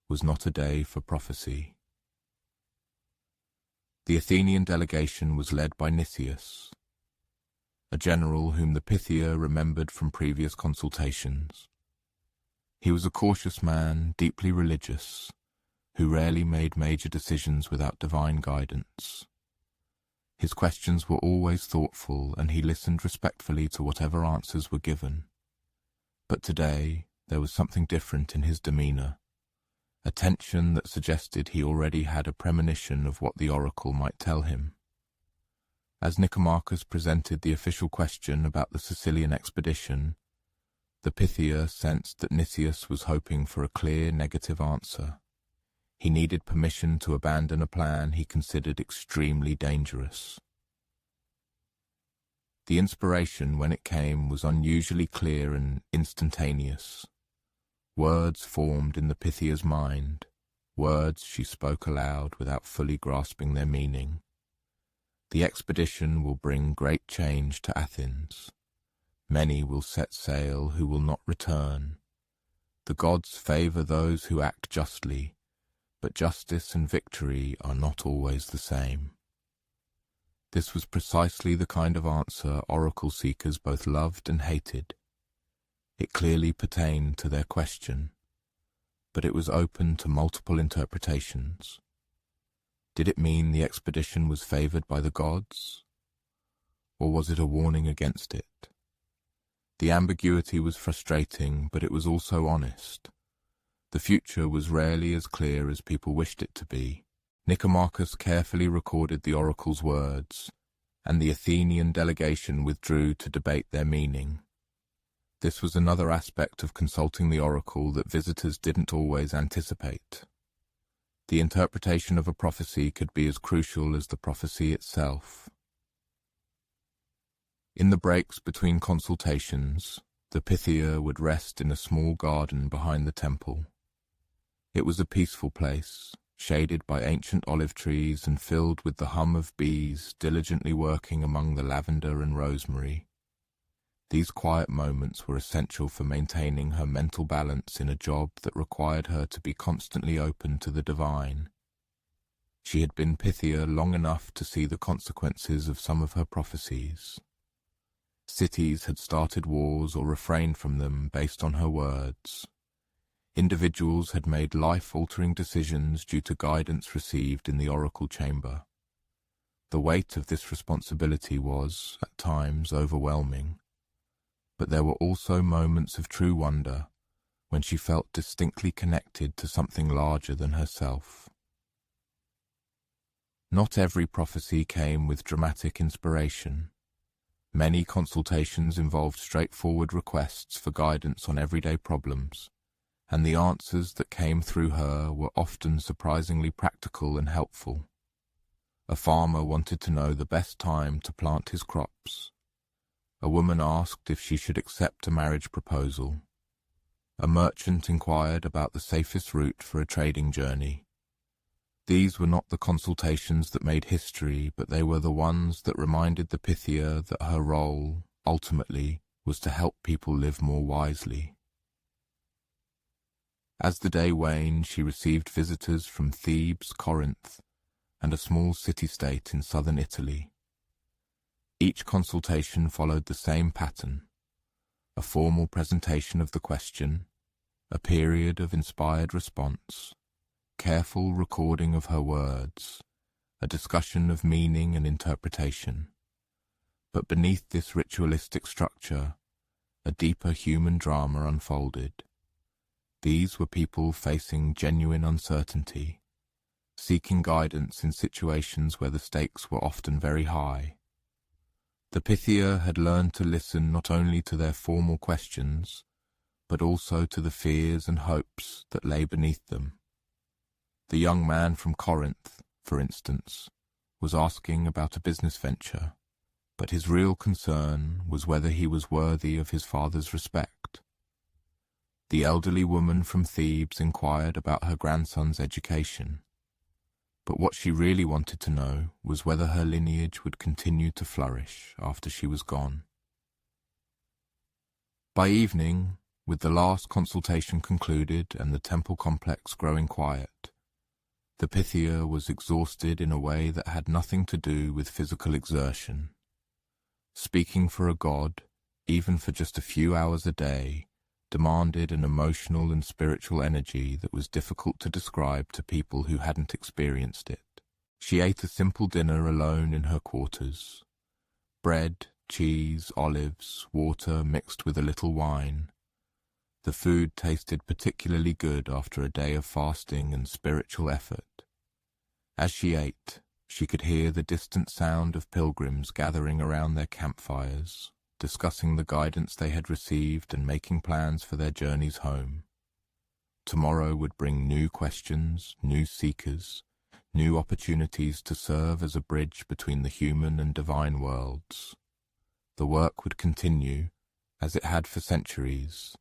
was not a day for prophecy. The Athenian delegation was led by Nicias, a general whom the Pythia remembered from previous consultations. He was a cautious man, deeply religious, who rarely made major decisions without divine guidance. His questions were always thoughtful, and he listened respectfully to whatever answers were given. But today there was something different in his demeanour, a tension that suggested he already had a premonition of what the oracle might tell him. As Nicomachus presented the official question about the Sicilian expedition, the Pythia sensed that Nicias was hoping for a clear negative answer. He needed permission to abandon a plan he considered extremely dangerous. The inspiration, when it came, was unusually clear and instantaneous. Words formed in the Pythia's mind, words she spoke aloud without fully grasping their meaning. The expedition will bring great change to Athens. Many will set sail who will not return. The gods favour those who act justly, but justice and victory are not always the same. This was precisely the kind of answer oracle seekers both loved and hated. It clearly pertained to their question, but it was open to multiple interpretations. Did it mean the expedition was favoured by the gods? Or was it a warning against it? The ambiguity was frustrating, but it was also honest. The future was rarely as clear as people wished it to be. Nicomachus carefully recorded the oracle's words, and the Athenian delegation withdrew to debate their meaning. This was another aspect of consulting the oracle that visitors didn't always anticipate. The interpretation of a prophecy could be as crucial as the prophecy itself. In the breaks between consultations, the Pythia would rest in a small garden behind the temple. It was a peaceful place, shaded by ancient olive trees and filled with the hum of bees diligently working among the lavender and rosemary. These quiet moments were essential for maintaining her mental balance in a job that required her to be constantly open to the divine. She had been Pythia long enough to see the consequences of some of her prophecies. Cities had started wars or refrained from them based on her words. Individuals had made life-altering decisions due to guidance received in the oracle chamber. The weight of this responsibility was, at times, overwhelming, but there were also moments of true wonder when she felt distinctly connected to something larger than herself. Not every prophecy came with dramatic inspiration. Many consultations involved straightforward requests for guidance on everyday problems, and the answers that came through her were often surprisingly practical and helpful. A farmer wanted to know the best time to plant his crops. A woman asked if she should accept a marriage proposal. A merchant inquired about the safest route for a trading journey. These were not the consultations that made history, but they were the ones that reminded the Pythia that her role, ultimately, was to help people live more wisely. As the day waned, she received visitors from Thebes, Corinth, and a small city-state in southern Italy. Each consultation followed the same pattern: a formal presentation of the question, a period of inspired response, careful recording of her words, a discussion of meaning and interpretation. But beneath this ritualistic structure, a deeper human drama unfolded. These were people facing genuine uncertainty, seeking guidance in situations where the stakes were often very high. The Pythia had learned to listen not only to their formal questions, but also to the fears and hopes that lay beneath them. The young man from Corinth, for instance, was asking about a business venture, but his real concern was whether he was worthy of his father's respect. The elderly woman from Thebes inquired about her grandson's education, but what she really wanted to know was whether her lineage would continue to flourish after she was gone. By evening, with the last consultation concluded and the temple complex growing quiet, the Pythia was exhausted in a way that had nothing to do with physical exertion. Speaking for a god, even for just a few hours a day, demanded an emotional and spiritual energy that was difficult to describe to people who hadn't experienced it. She ate a simple dinner alone in her quarters. Bread, cheese, olives, water mixed with a little wine. The food tasted particularly good after a day of fasting and spiritual effort. As she ate, she could hear the distant sound of pilgrims gathering around their campfires, discussing the guidance they had received and making plans for their journeys home. Tomorrow would bring new questions, new seekers, new opportunities to serve as a bridge between the human and divine worlds. The work would continue, as it had for centuries,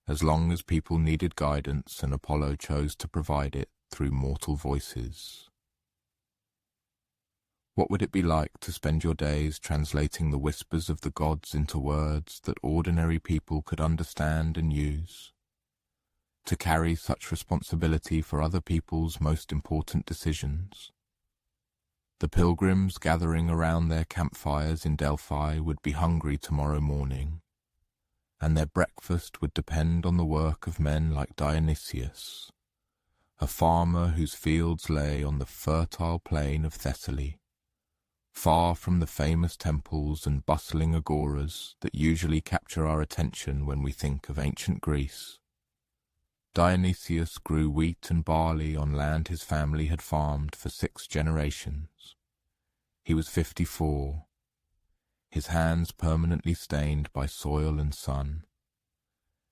as long as people needed guidance and Apollo chose to provide it through mortal voices. What would it be like to spend your days translating the whispers of the gods into words that ordinary people could understand and use? To carry such responsibility for other people's most important decisions? The pilgrims gathering around their campfires in Delphi would be hungry tomorrow morning, and their breakfast would depend on the work of men like Dionysius, a farmer whose fields lay on the fertile plain of Thessaly, far from the famous temples and bustling agoras that usually capture our attention when we think of ancient Greece. Dionysius grew wheat and barley on land his family had farmed for 6 generations. He was 54, his hands permanently stained by soil and sun,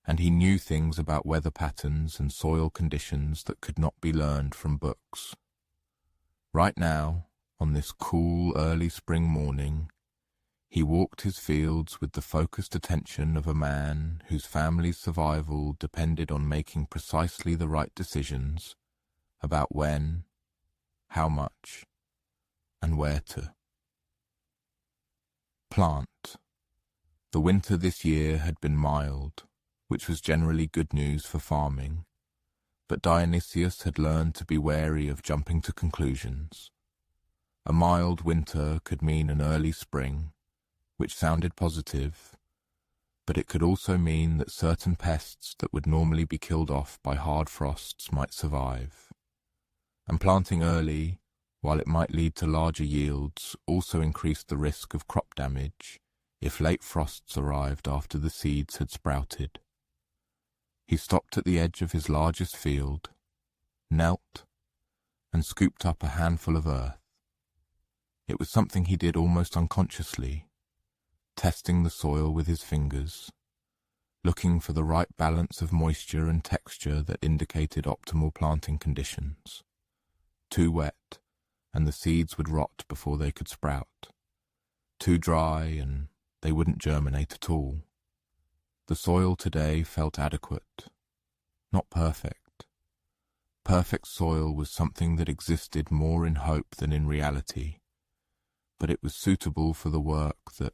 and he knew things about weather patterns and soil conditions that could not be learned from books. Right now, on this cool early spring morning, he walked his fields with the focused attention of a man whose family's survival depended on making precisely the right decisions about when, how much, and where to plant. The winter this year had been mild, which was generally good news for farming, But Dionysius had learned to be wary of jumping to conclusions. A mild winter could mean an early spring, which sounded positive, but it could also mean that certain pests that would normally be killed off by hard frosts might survive. And planting early, while it might lead to larger yields, also increased the risk of crop damage if late frosts arrived after the seeds had sprouted. He stopped at the edge of his largest field, knelt, and scooped up a handful of earth. It was something he did almost unconsciously, testing the soil with his fingers, looking for the right balance of moisture and texture that indicated optimal planting conditions. Too wet, and the seeds would rot before they could sprout. Too dry, and they wouldn't germinate at all. The soil today felt adequate, not perfect. Perfect soil was something that existed more in hope than in reality, but it was suitable for the work that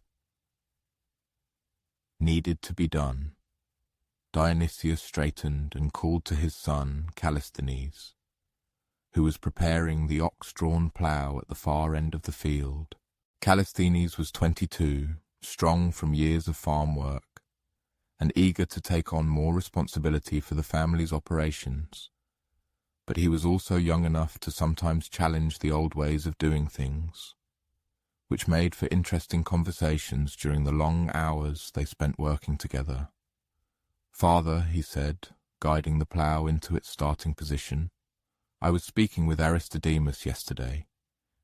needed to be done. Dionysius straightened and called to his son, Callisthenes, who was preparing the ox-drawn plough at the far end of the field. Callisthenes was 22, strong from years of farm work, and eager to take on more responsibility for the family's operations. But he was also young enough to sometimes challenge the old ways of doing things, which made for interesting conversations during the long hours they spent working together. "Father," he said, guiding the plough into its starting position, "I was speaking with Aristodemus yesterday.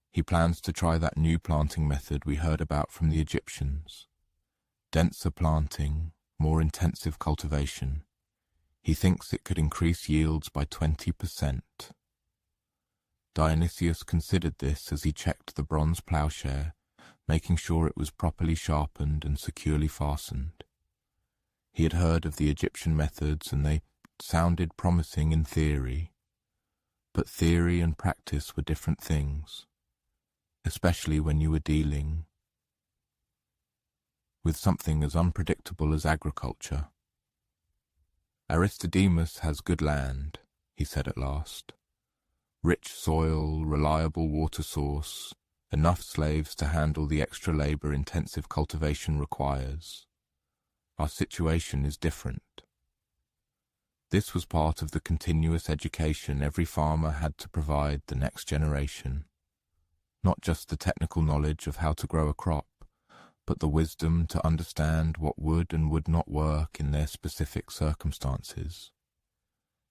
He plans to try that new planting method we heard about from the Egyptians. Denser planting, more intensive cultivation. He thinks it could increase yields by 20%. Dionysius considered this as he checked the bronze ploughshare, making sure it was properly sharpened and securely fastened. He had heard of the Egyptian methods, and they sounded promising in theory. But theory and practice were different things, especially when you were dealing with something as unpredictable as agriculture. "Aristodemus has good land," he said at last. "Rich soil, reliable water source, enough slaves to handle the extra labor-intensive cultivation requires. Our situation is different." This was part of the continuous education every farmer had to provide the next generation. Not just the technical knowledge of how to grow a crop, but the wisdom to understand what would and would not work in their specific circumstances.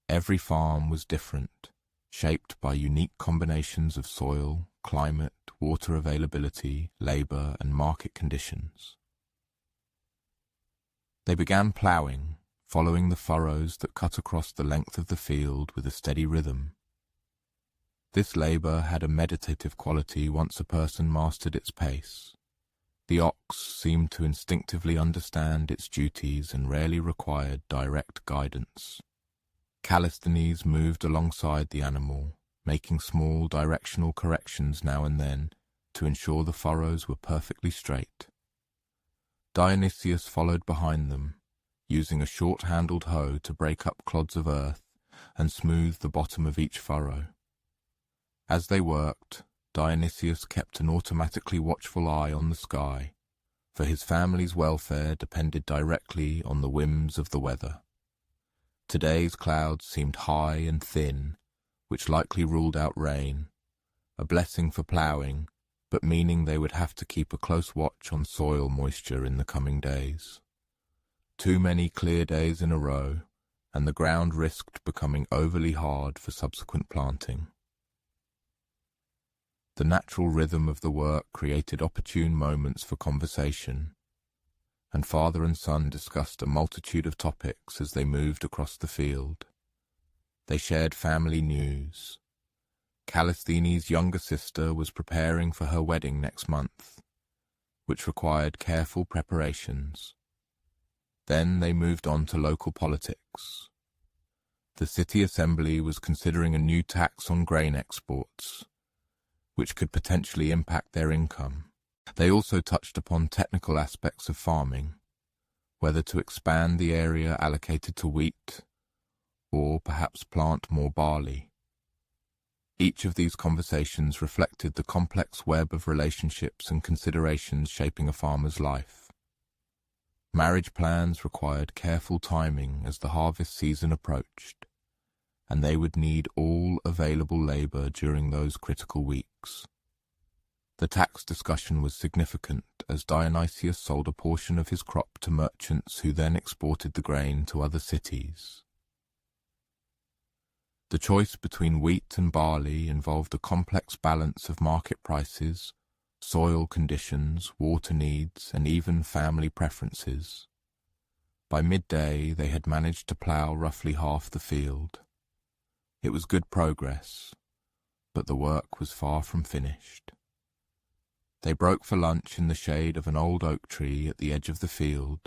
Every farm was different, shaped by unique combinations of soil, climate, water availability, labor, and market conditions. They began ploughing, following the furrows that cut across the length of the field with a steady rhythm. This labor had a meditative quality once a person mastered its pace. The ox seemed to instinctively understand its duties and rarely required direct guidance. Callisthenes moved alongside the animal, making small directional corrections now and then to ensure the furrows were perfectly straight. Dionysius followed behind them, using a short-handled hoe to break up clods of earth and smooth the bottom of each furrow. As they worked, Dionysius kept an automatically watchful eye on the sky, for his family's welfare depended directly on the whims of the weather. Today's clouds seemed high and thin, which likely ruled out rain, a blessing for ploughing, but meaning they would have to keep a close watch on soil moisture in the coming days. Too many clear days in a row, and the ground risked becoming overly hard for subsequent planting. The natural rhythm of the work created opportune moments for conversation, and father and son discussed a multitude of topics as they moved across the field. They shared family news. Callisthenes' younger sister was preparing for her wedding next month, which required careful preparations. Then they moved on to local politics. The city assembly was considering a new tax on grain exports, which could potentially impact their income. They also touched upon technical aspects of farming, whether to expand the area allocated to wheat or perhaps plant more barley. Each of these conversations reflected the complex web of relationships and considerations shaping a farmer's life. Marriage plans required careful timing as the harvest season approached, and they would need all available labor during those critical weeks. The tax discussion was significant as Dionysius sold a portion of his crop to merchants who then exported the grain to other cities. The choice between wheat and barley involved a complex balance of market prices, soil conditions, water needs, and even family preferences. By midday, they had managed to plough roughly half the field. It was good progress, but the work was far from finished. They broke for lunch in the shade of an old oak tree at the edge of the field,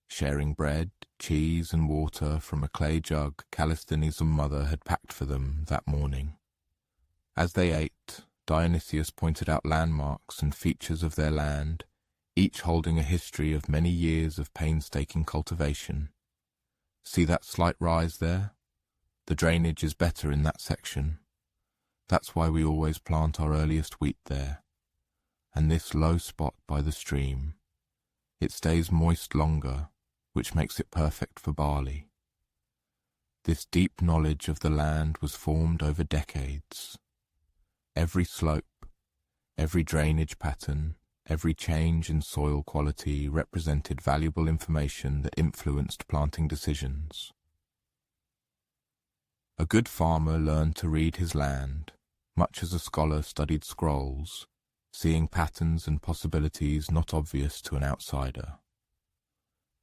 sharing bread, cheese, and water from a clay jug Callisthenes' mother had packed for them that morning. As they ate, Dionysius pointed out landmarks and features of their land, each holding a history of many years of painstaking cultivation. See that slight rise there? The drainage is better in that section. That's why we always plant our earliest wheat there. And this low spot by the stream, it stays moist longer, which makes it perfect for barley. This deep knowledge of the land was formed over decades. Every slope, every drainage pattern, every change in soil quality represented valuable information that influenced planting decisions. A good farmer learned to read his land, much as a scholar studied scrolls, seeing patterns and possibilities not obvious to an outsider.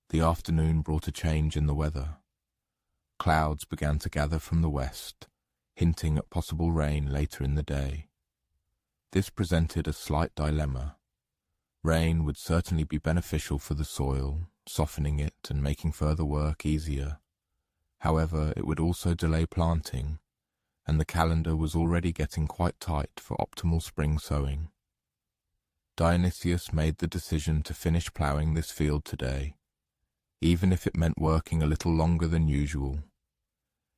The afternoon brought a change in the weather. Clouds began to gather from the west, hinting at possible rain later in the day. This presented a slight dilemma. Rain would certainly be beneficial for the soil, softening it and making further work easier. However, it would also delay planting, and the calendar was already getting quite tight for optimal spring sowing. Dionysius made the decision to finish ploughing this field today, even if it meant working a little longer than usual.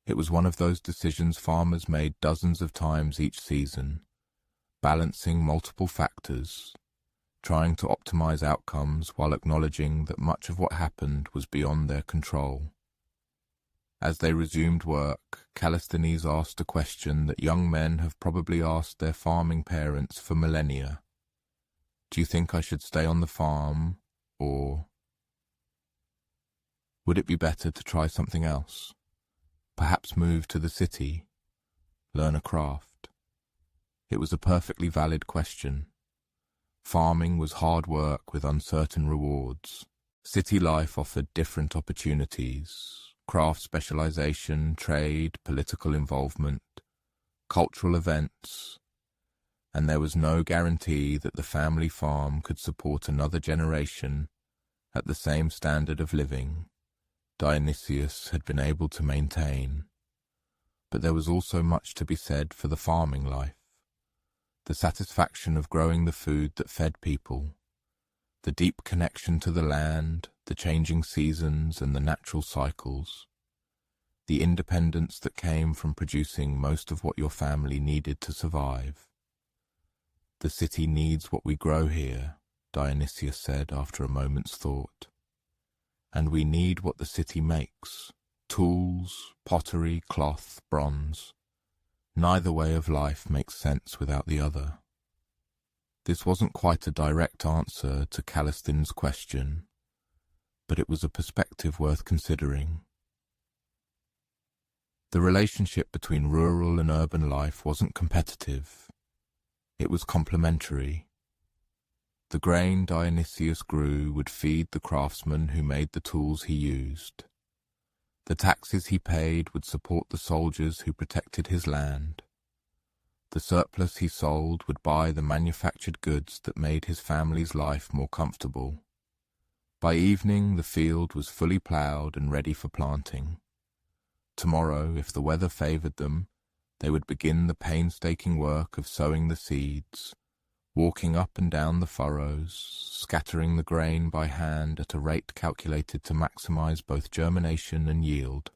It was one of those decisions farmers made dozens of times each season, balancing multiple factors, trying to optimize outcomes while acknowledging that much of what happened was beyond their control. As they resumed work, Callisthenes asked a question that young men have probably asked their farming parents for millennia. Do you think I should stay on the farm, or would it be better to try something else? Perhaps move to the city, learn a craft? It was a perfectly valid question. Farming was hard work with uncertain rewards. City life offered different opportunities: craft specialization, trade, political involvement, cultural events, and there was no guarantee that the family farm could support another generation at the same standard of living Dionysius had been able to maintain. But there was also much to be said for the farming life: the satisfaction of growing the food that fed people, the deep connection to the land, the changing seasons and the natural cycles, the independence that came from producing most of what your family needed to survive. The city needs what we grow here, Dionysius said after a moment's thought. And we need what the city makes: tools, pottery, cloth, bronze. Neither way of life makes sense without the other. This wasn't quite a direct answer to Callisthenes' question, but it was a perspective worth considering. The relationship between rural and urban life wasn't competitive. It was complementary. The grain Dionysius grew would feed the craftsmen who made the tools he used. The taxes he paid would support the soldiers who protected his land. The surplus he sold would buy the manufactured goods that made his family's life more comfortable. By evening, the field was fully ploughed and ready for planting. Tomorrow, if the weather favored them, they would begin the painstaking work of sowing the seeds, walking up and down the furrows, scattering the grain by hand at a rate calculated to maximize both germination and yield.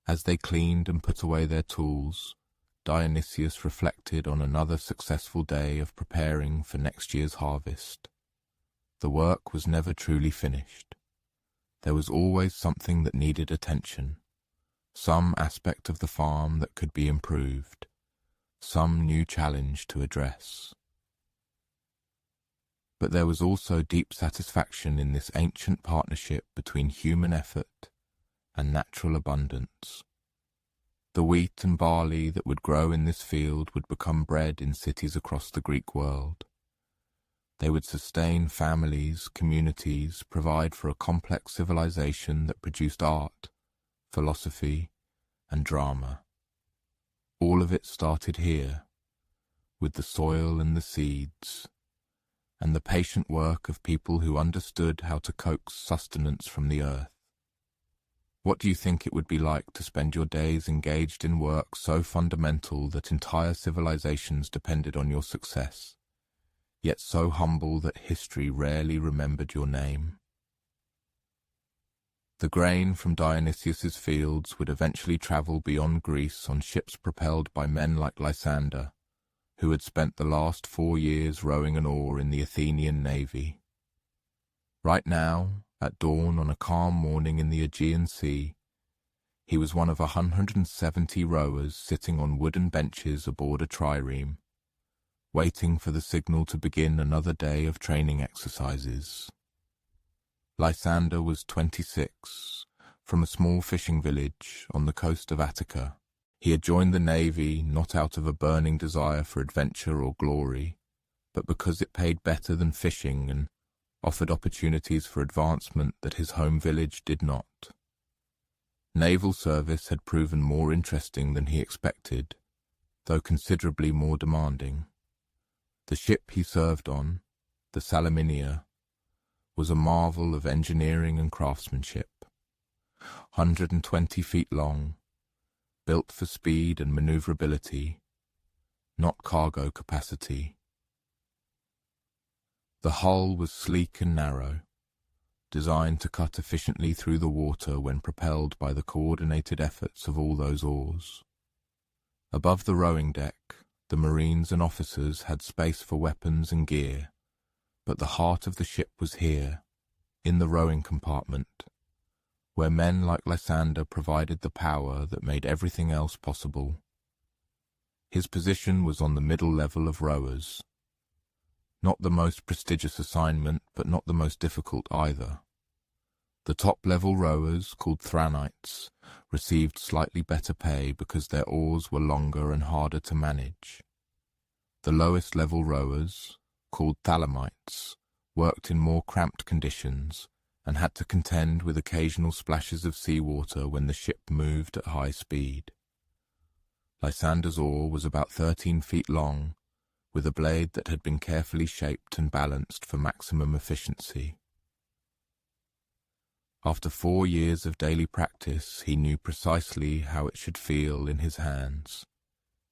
As they cleaned and put away their tools, Dionysius reflected on another successful day of preparing for next year's harvest. The work was never truly finished. There was always something that needed attention, some aspect of the farm that could be improved, some new challenge to address. But there was also deep satisfaction in this ancient partnership between human effort and natural abundance. The wheat and barley that would grow in this field would become bread in cities across the Greek world. They would sustain families, communities, provide for a complex civilization that produced art, philosophy, and drama. All of it started here, with the soil and the seeds, and the patient work of people who understood how to coax sustenance from the earth. What do you think it would be like to spend your days engaged in work so fundamental that entire civilizations depended on your success, yet so humble that history rarely remembered your name? The grain from Dionysius's fields would eventually travel beyond Greece on ships propelled by men like Lysander, who had spent the last 4 years rowing an oar in the Athenian navy. Right now, at dawn on a calm morning in the Aegean Sea, he was one of 170 rowers sitting on wooden benches aboard a trireme, waiting for the signal to begin another day of training exercises. Lysander was 26, from a small fishing village on the coast of Attica. He had joined the navy not out of a burning desire for adventure or glory, but because it paid better than fishing and offered opportunities for advancement that his home village did not. Naval service had proven more interesting than he expected, though considerably more demanding. The ship he served on, the Salaminia, was a marvel of engineering and craftsmanship. 120 feet long, built for speed and maneuverability, not cargo capacity. The hull was sleek and narrow, designed to cut efficiently through the water when propelled by the coordinated efforts of all those oars. Above the rowing deck, the marines and officers had space for weapons and gear, but the heart of the ship was here, in the rowing compartment, where men like Lysander provided the power that made everything else possible. His position was on the middle level of rowers. Not the most prestigious assignment, but not the most difficult either. The top-level rowers, called thranites, received slightly better pay because their oars were longer and harder to manage. The lowest-level rowers, called thalamites, worked in more cramped conditions and had to contend with occasional splashes of seawater when the ship moved at high speed. Lysander's oar was about 13 feet long, with a blade that had been carefully shaped and balanced for maximum efficiency. After 4 years of daily practice, he knew precisely how it should feel in his hands.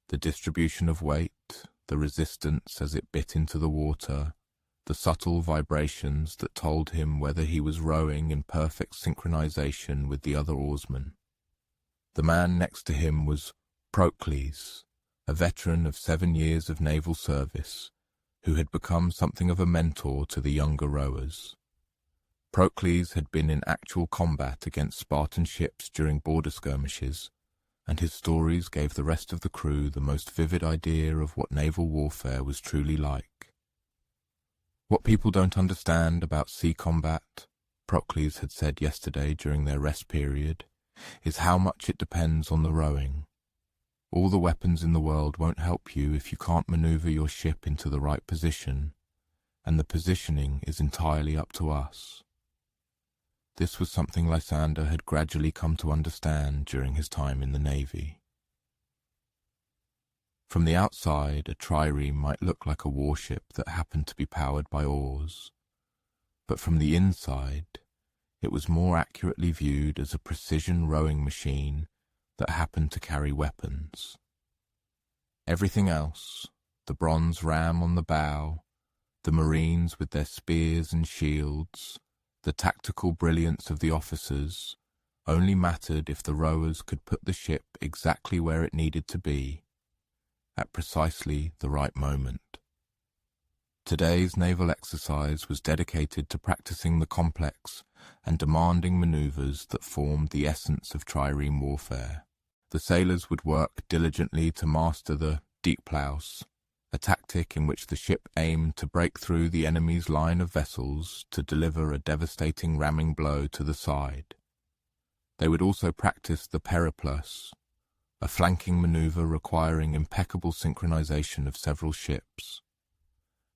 The distribution of weight, the resistance as it bit into the water, the subtle vibrations that told him whether he was rowing in perfect synchronization with the other oarsmen. The man next to him was Procles, a veteran of 7 years of naval service, who had become something of a mentor to the younger rowers. Procles had been in actual combat against Spartan ships during border skirmishes, and his stories gave the rest of the crew the most vivid idea of what naval warfare was truly like. What people don't understand about sea combat, Procles had said yesterday during their rest period, is how much it depends on the rowing. All the weapons in the world won't help you if you can't maneuver your ship into the right position, and the positioning is entirely up to us. This was something Lysander had gradually come to understand during his time in the Navy. From the outside, a trireme might look like a warship that happened to be powered by oars, but from the inside, it was more accurately viewed as a precision rowing machine that happened to carry weapons. Everything else, the bronze ram on the bow, the marines with their spears and shields, the tactical brilliance of the officers, only mattered if the rowers could put the ship exactly where it needed to be, at precisely the right moment. Today's naval exercise was dedicated to practicing the complex and demanding maneuvers that formed the essence of trireme warfare. The sailors would work diligently to master the deepplaus, a tactic in which the ship aimed to break through the enemy's line of vessels to deliver a devastating ramming blow to the side. They would also practice the periplus, a flanking maneuver requiring impeccable synchronization of several ships.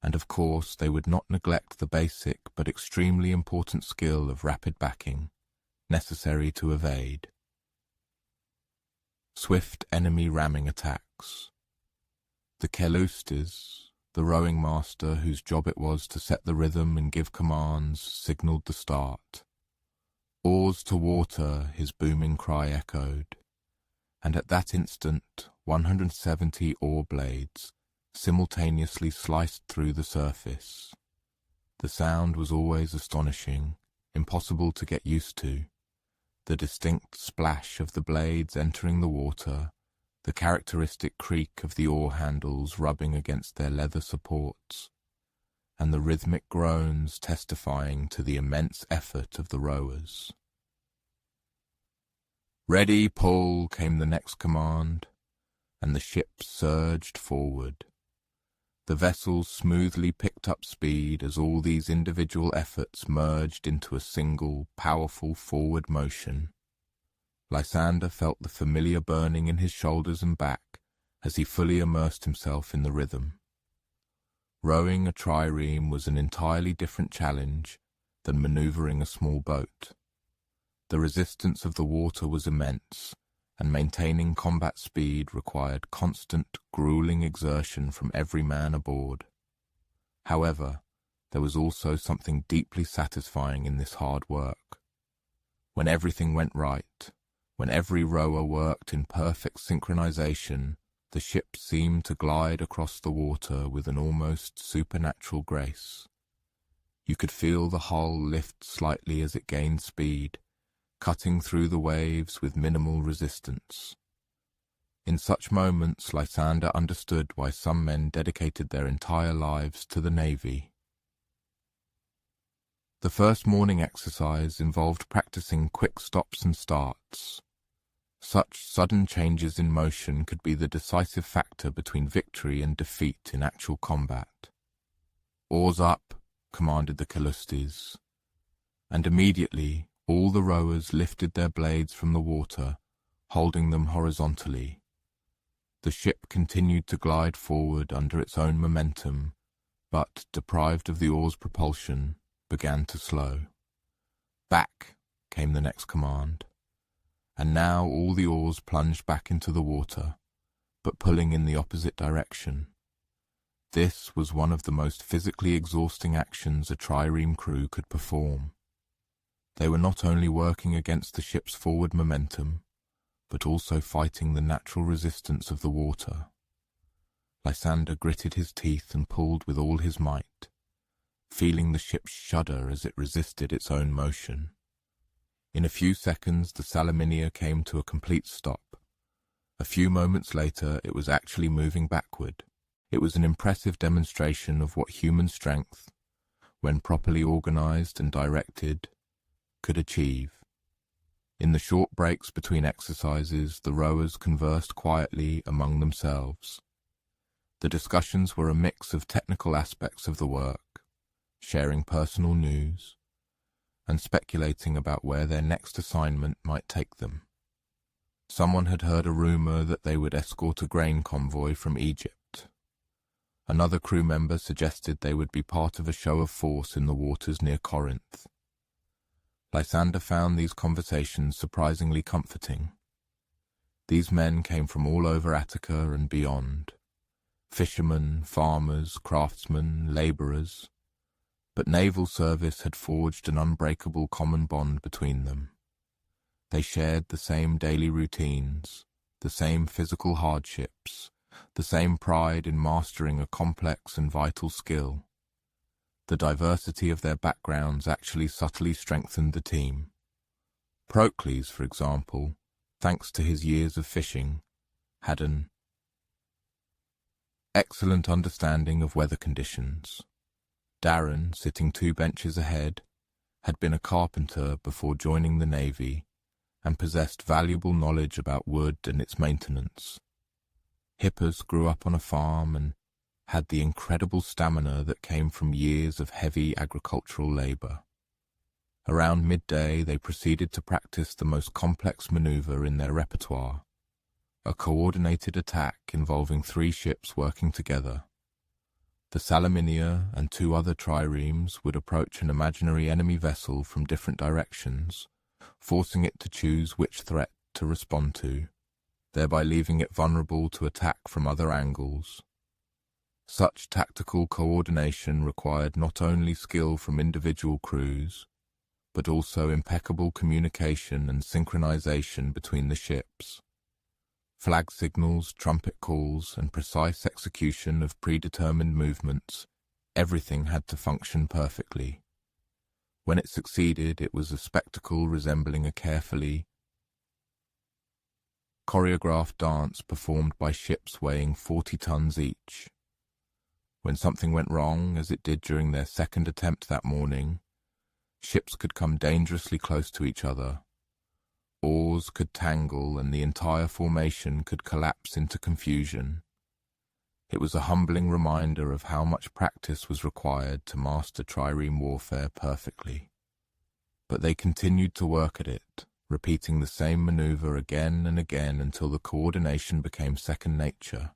And of course, they would not neglect the basic but extremely important skill of rapid backing, necessary to evade. Swift enemy ramming attacks. The kelustes, the rowing master whose job it was to set the rhythm and give commands, signaled the start. Oars to water, his booming cry echoed, and at that instant 170 oar blades simultaneously sliced through the surface. The sound was always astonishing, impossible to get used to. The distinct splash of the blades entering the water, the characteristic creak of the oar handles rubbing against their leather supports, and the rhythmic groans testifying to the immense effort of the rowers. "Ready, pull," came the next command, and the ship surged forward. The vessel smoothly picked up speed as all these individual efforts merged into a single, powerful forward motion. Lysander felt the familiar burning in his shoulders and back as he fully immersed himself in the rhythm. Rowing a trireme was an entirely different challenge than maneuvering a small boat. The resistance of the water was immense, and maintaining combat speed required constant, grueling exertion from every man aboard. However, there was also something deeply satisfying in this hard work. When everything went right, when every rower worked in perfect synchronization, the ship seemed to glide across the water with an almost supernatural grace. You could feel the hull lift slightly as it gained speed, cutting through the waves with minimal resistance. In such moments, Lysander understood why some men dedicated their entire lives to the navy. The first morning exercise involved practicing quick stops and starts. Such sudden changes in motion could be the decisive factor between victory and defeat in actual combat. "Oars up," commanded the kelustes, and immediately all the rowers lifted their blades from the water, holding them horizontally. The ship continued to glide forward under its own momentum, but, deprived of the oar's propulsion, began to slow. "Back," came the next command, and now all the oars plunged back into the water, but pulling in the opposite direction. This was one of the most physically exhausting actions a trireme crew could perform. They were not only working against the ship's forward momentum, but also fighting the natural resistance of the water. Lysander gritted his teeth and pulled with all his might, feeling the ship shudder as it resisted its own motion. In a few seconds, the Salaminia came to a complete stop. A few moments later, it was actually moving backward. It was an impressive demonstration of what human strength, when properly organized and directed, could achieve. In the short breaks between exercises, the rowers conversed quietly among themselves. The discussions were a mix of technical aspects of the work, sharing personal news, and speculating about where their next assignment might take them. Someone had heard a rumor that they would escort a grain convoy from Egypt. Another crew member suggested they would be part of a show of force in the waters near Corinth. Lysander found these conversations surprisingly comforting. These men came from all over Attica and beyond. Fishermen, farmers, craftsmen, laborers. But naval service had forged an unbreakable common bond between them. They shared the same daily routines, the same physical hardships, the same pride in mastering a complex and vital skill. The diversity of their backgrounds actually subtly strengthened the team. Procles, for example, thanks to his years of fishing, had an excellent understanding of weather conditions. Darren, sitting 2 benches ahead, had been a carpenter before joining the Navy and possessed valuable knowledge about wood and its maintenance. Hippos grew up on a farm and had the incredible stamina that came from years of heavy agricultural labor. Around midday, they proceeded to practice the most complex maneuver in their repertoire, a coordinated attack involving 3 ships working together. The Salaminia and 2 other triremes would approach an imaginary enemy vessel from different directions, forcing it to choose which threat to respond to, thereby leaving it vulnerable to attack from other angles. Such tactical coordination required not only skill from individual crews, but also impeccable communication and synchronization between the ships. Flag signals, trumpet calls, and precise execution of predetermined movements, everything had to function perfectly. When it succeeded, it was a spectacle resembling a carefully choreographed dance performed by ships weighing 40 tons each. When something went wrong, as it did during their second attempt that morning, ships could come dangerously close to each other. Oars could tangle and the entire formation could collapse into confusion. It was a humbling reminder of how much practice was required to master trireme warfare perfectly. But they continued to work at it, repeating the same maneuver again and again until the coordination became second nature.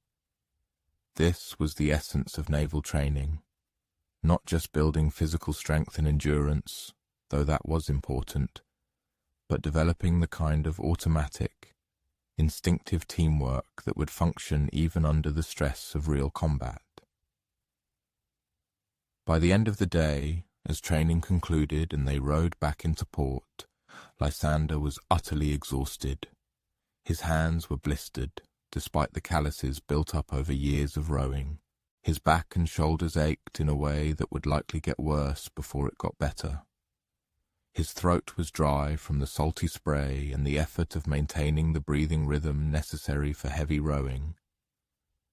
This was the essence of naval training, not just building physical strength and endurance, though that was important, but developing the kind of automatic, instinctive teamwork that would function even under the stress of real combat. By the end of the day, as training concluded and they rowed back into port, Lysander was utterly exhausted. His hands were blistered, despite the calluses built up over years of rowing. His back and shoulders ached in a way that would likely get worse before it got better. His throat was dry from the salty spray and the effort of maintaining the breathing rhythm necessary for heavy rowing.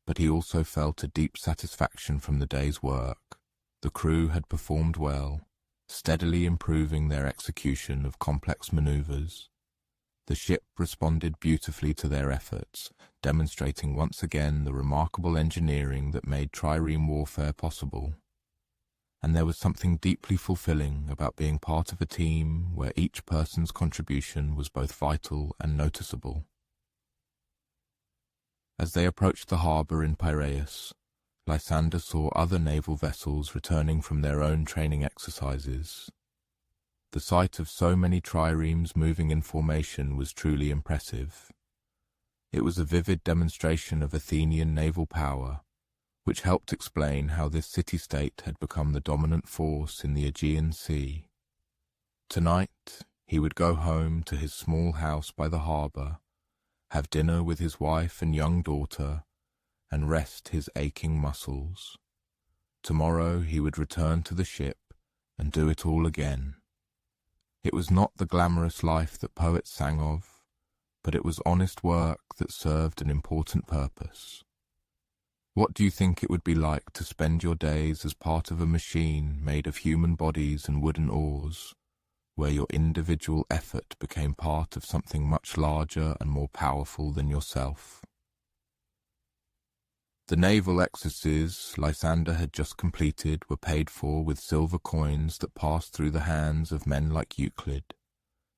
But he also felt a deep satisfaction from the day's work. The crew had performed well, steadily improving their execution of complex maneuvers. The ship responded beautifully to their efforts, demonstrating once again the remarkable engineering that made trireme warfare possible. And there was something deeply fulfilling about being part of a team where each person's contribution was both vital and noticeable. As they approached the harbour in Piraeus, Lysander saw other naval vessels returning from their own training exercises. The sight of so many triremes moving in formation was truly impressive. It was a vivid demonstration of Athenian naval power, which helped explain how this city-state had become the dominant force in the Aegean Sea. Tonight, he would go home to his small house by the harbour, have dinner with his wife and young daughter, and rest his aching muscles. Tomorrow he would return to the ship and do it all again. It was not the glamorous life that poets sang of, but it was honest work that served an important purpose. What do you think it would be like to spend your days as part of a machine made of human bodies and wooden oars, where your individual effort became part of something much larger and more powerful than yourself? The naval exercises Lysander had just completed were paid for with silver coins that passed through the hands of men like Euclid,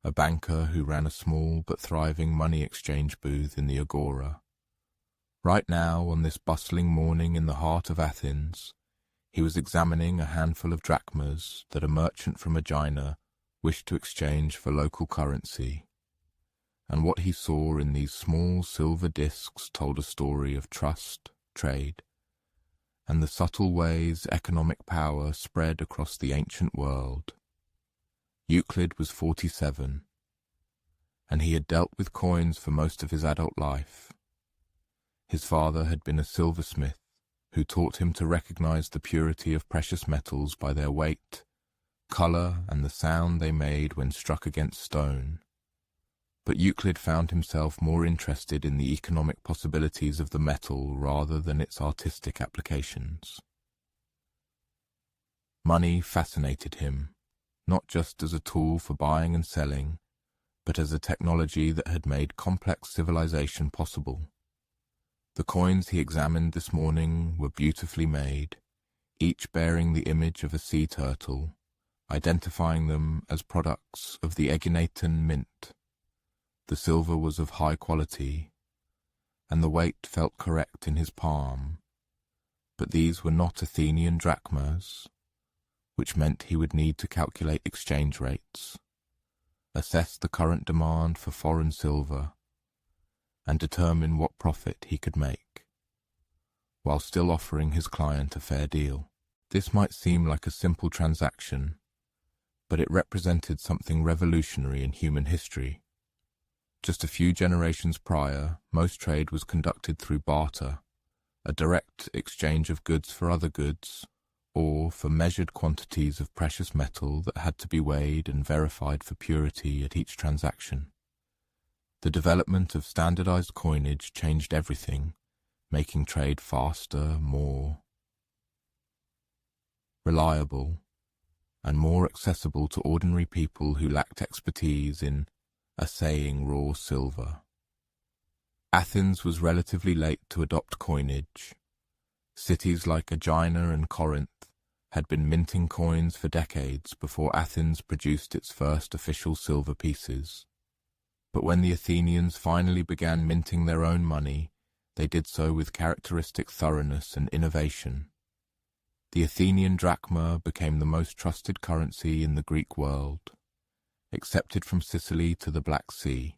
a banker who ran a small but thriving money exchange booth in the Agora. Right now, on this bustling morning in the heart of Athens, he was examining a handful of drachmas that a merchant from Aegina wished to exchange for local currency. And what he saw in these small silver discs told a story of trust, trade, and the subtle ways economic power spread across the ancient world. Euclid was 47, and he had dealt with coins for most of his adult life. His father had been a silversmith who taught him to recognize the purity of precious metals by their weight, color, and the sound they made when struck against stone. But Euclid found himself more interested in the economic possibilities of the metal rather than its artistic applications. Money fascinated him, not just as a tool for buying and selling, but as a technology that had made complex civilization possible. The coins he examined this morning were beautifully made, each bearing the image of a sea turtle, identifying them as products of the Eginetan mint. The silver was of high quality, and the weight felt correct in his palm, but these were not Athenian drachmas, which meant he would need to calculate exchange rates, assess the current demand for foreign silver, and determine what profit he could make, while still offering his client a fair deal. This might seem like a simple transaction, but it represented something revolutionary in human history. Just a few generations prior, most trade was conducted through barter, a direct exchange of goods for other goods, or for measured quantities of precious metal that had to be weighed and verified for purity at each transaction. The development of standardized coinage changed everything, making trade faster, more reliable, and more accessible to ordinary people who lacked expertise in assaying raw silver. Athens was relatively late to adopt coinage. Cities like Aegina and Corinth had been minting coins for decades before Athens produced its first official silver pieces. But when the Athenians finally began minting their own money, they did so with characteristic thoroughness and innovation. The Athenian drachma became the most trusted currency in the Greek world, accepted from Sicily to the Black Sea.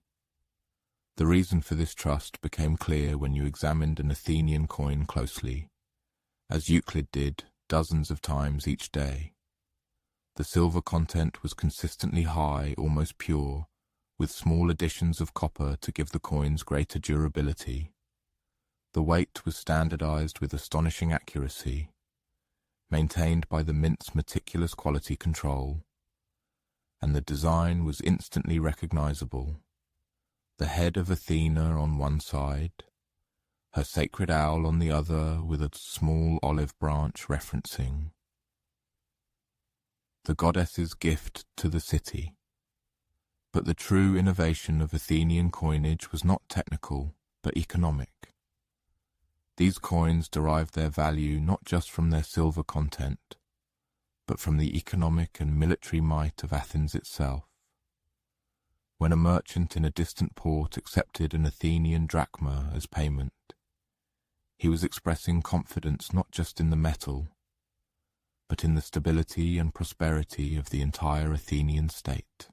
The reason for this trust became clear when you examined an Athenian coin closely, as Euclid did dozens of times each day. The silver content was consistently high, almost pure, with small additions of copper to give the coins greater durability. The weight was standardized with astonishing accuracy, maintained by the mint's meticulous quality control, and the design was instantly recognizable. The head of Athena on one side, her sacred owl on the other with a small olive branch referencing the goddess's gift to the city. But the true innovation of Athenian coinage was not technical, but economic. These coins derived their value not just from their silver content, but from the economic and military might of Athens itself. When a merchant in a distant port accepted an Athenian drachma as payment, he was expressing confidence not just in the metal, but in the stability and prosperity of the entire Athenian state.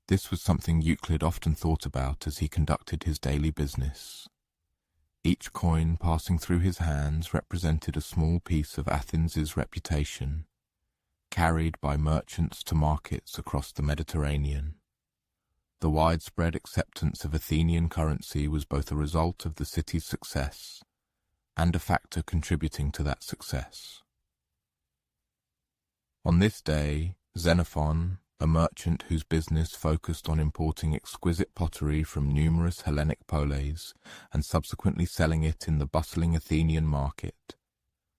This was something Euclid often thought about as he conducted his daily business. Each coin passing through his hands represented a small piece of Athens's reputation, carried by merchants to markets across the Mediterranean. The widespread acceptance of Athenian currency was both a result of the city's success and a factor contributing to that success. On this day, Xenophon, a merchant whose business focused on importing exquisite pottery from numerous Hellenic polis and subsequently selling it in the bustling Athenian market,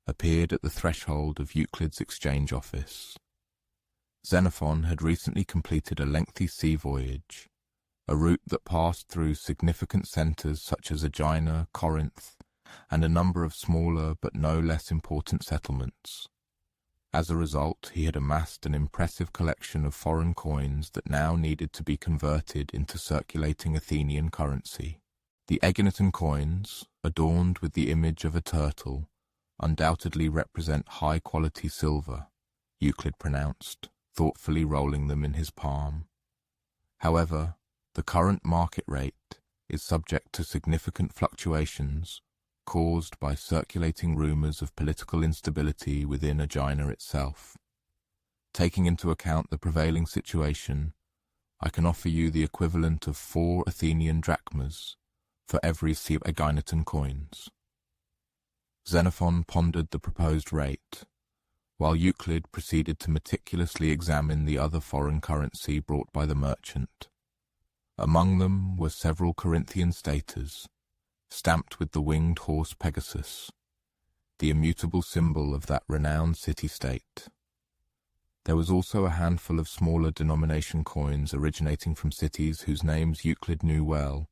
appeared at the threshold of Euclid's exchange office. Xenophon had recently completed a lengthy sea voyage, a route that passed through significant centres such as Aegina, Corinth, and a number of smaller but no less important settlements. As a result, he had amassed an impressive collection of foreign coins that now needed to be converted into circulating Athenian currency. The Eginetan coins, adorned with the image of a turtle, undoubtedly represent high-quality silver, Euclid pronounced, thoughtfully rolling them in his palm. However, the current market rate is subject to significant fluctuations caused by circulating rumours of political instability within Aegina itself. Taking into account the prevailing situation, I can offer you the equivalent of 4 Athenian drachmas for every Aeginetan coins. Xenophon pondered the proposed rate, while Euclid proceeded to meticulously examine the other foreign currency brought by the merchant. Among them were several Corinthian staters, stamped with the winged horse Pegasus, the immutable symbol of that renowned city-state. There was also a handful of smaller denomination coins originating from cities whose names Euclid knew well,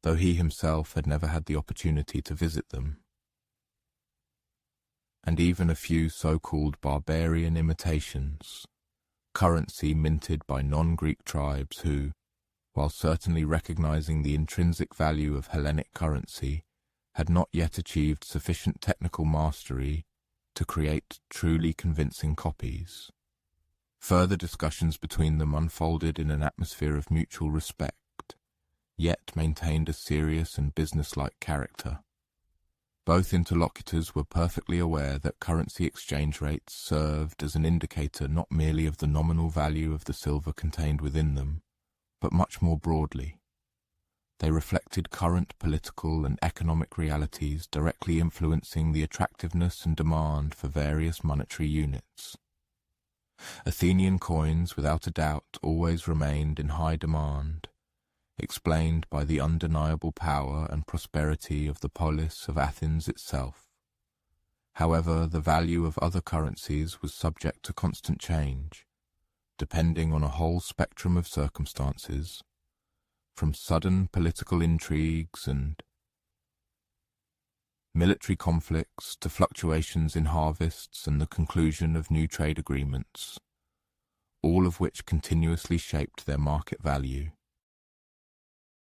though he himself had never had the opportunity to visit them. And even a few so-called barbarian imitations, currency minted by non-Greek tribes who, while certainly recognizing the intrinsic value of Hellenic currency, had not yet achieved sufficient technical mastery to create truly convincing copies. Further discussions between them unfolded in an atmosphere of mutual respect, yet maintained a serious and businesslike character. Both interlocutors were perfectly aware that currency exchange rates served as an indicator not merely of the nominal value of the silver contained within them, but much more broadly. They reflected current political and economic realities directly influencing the attractiveness and demand for various monetary units. Athenian coins, without a doubt, always remained in high demand, explained by the undeniable power and prosperity of the polis of Athens itself. However, the value of other currencies was subject to constant change, depending on a whole spectrum of circumstances, from sudden political intrigues and military conflicts to fluctuations in harvests and the conclusion of new trade agreements, all of which continuously shaped their market value.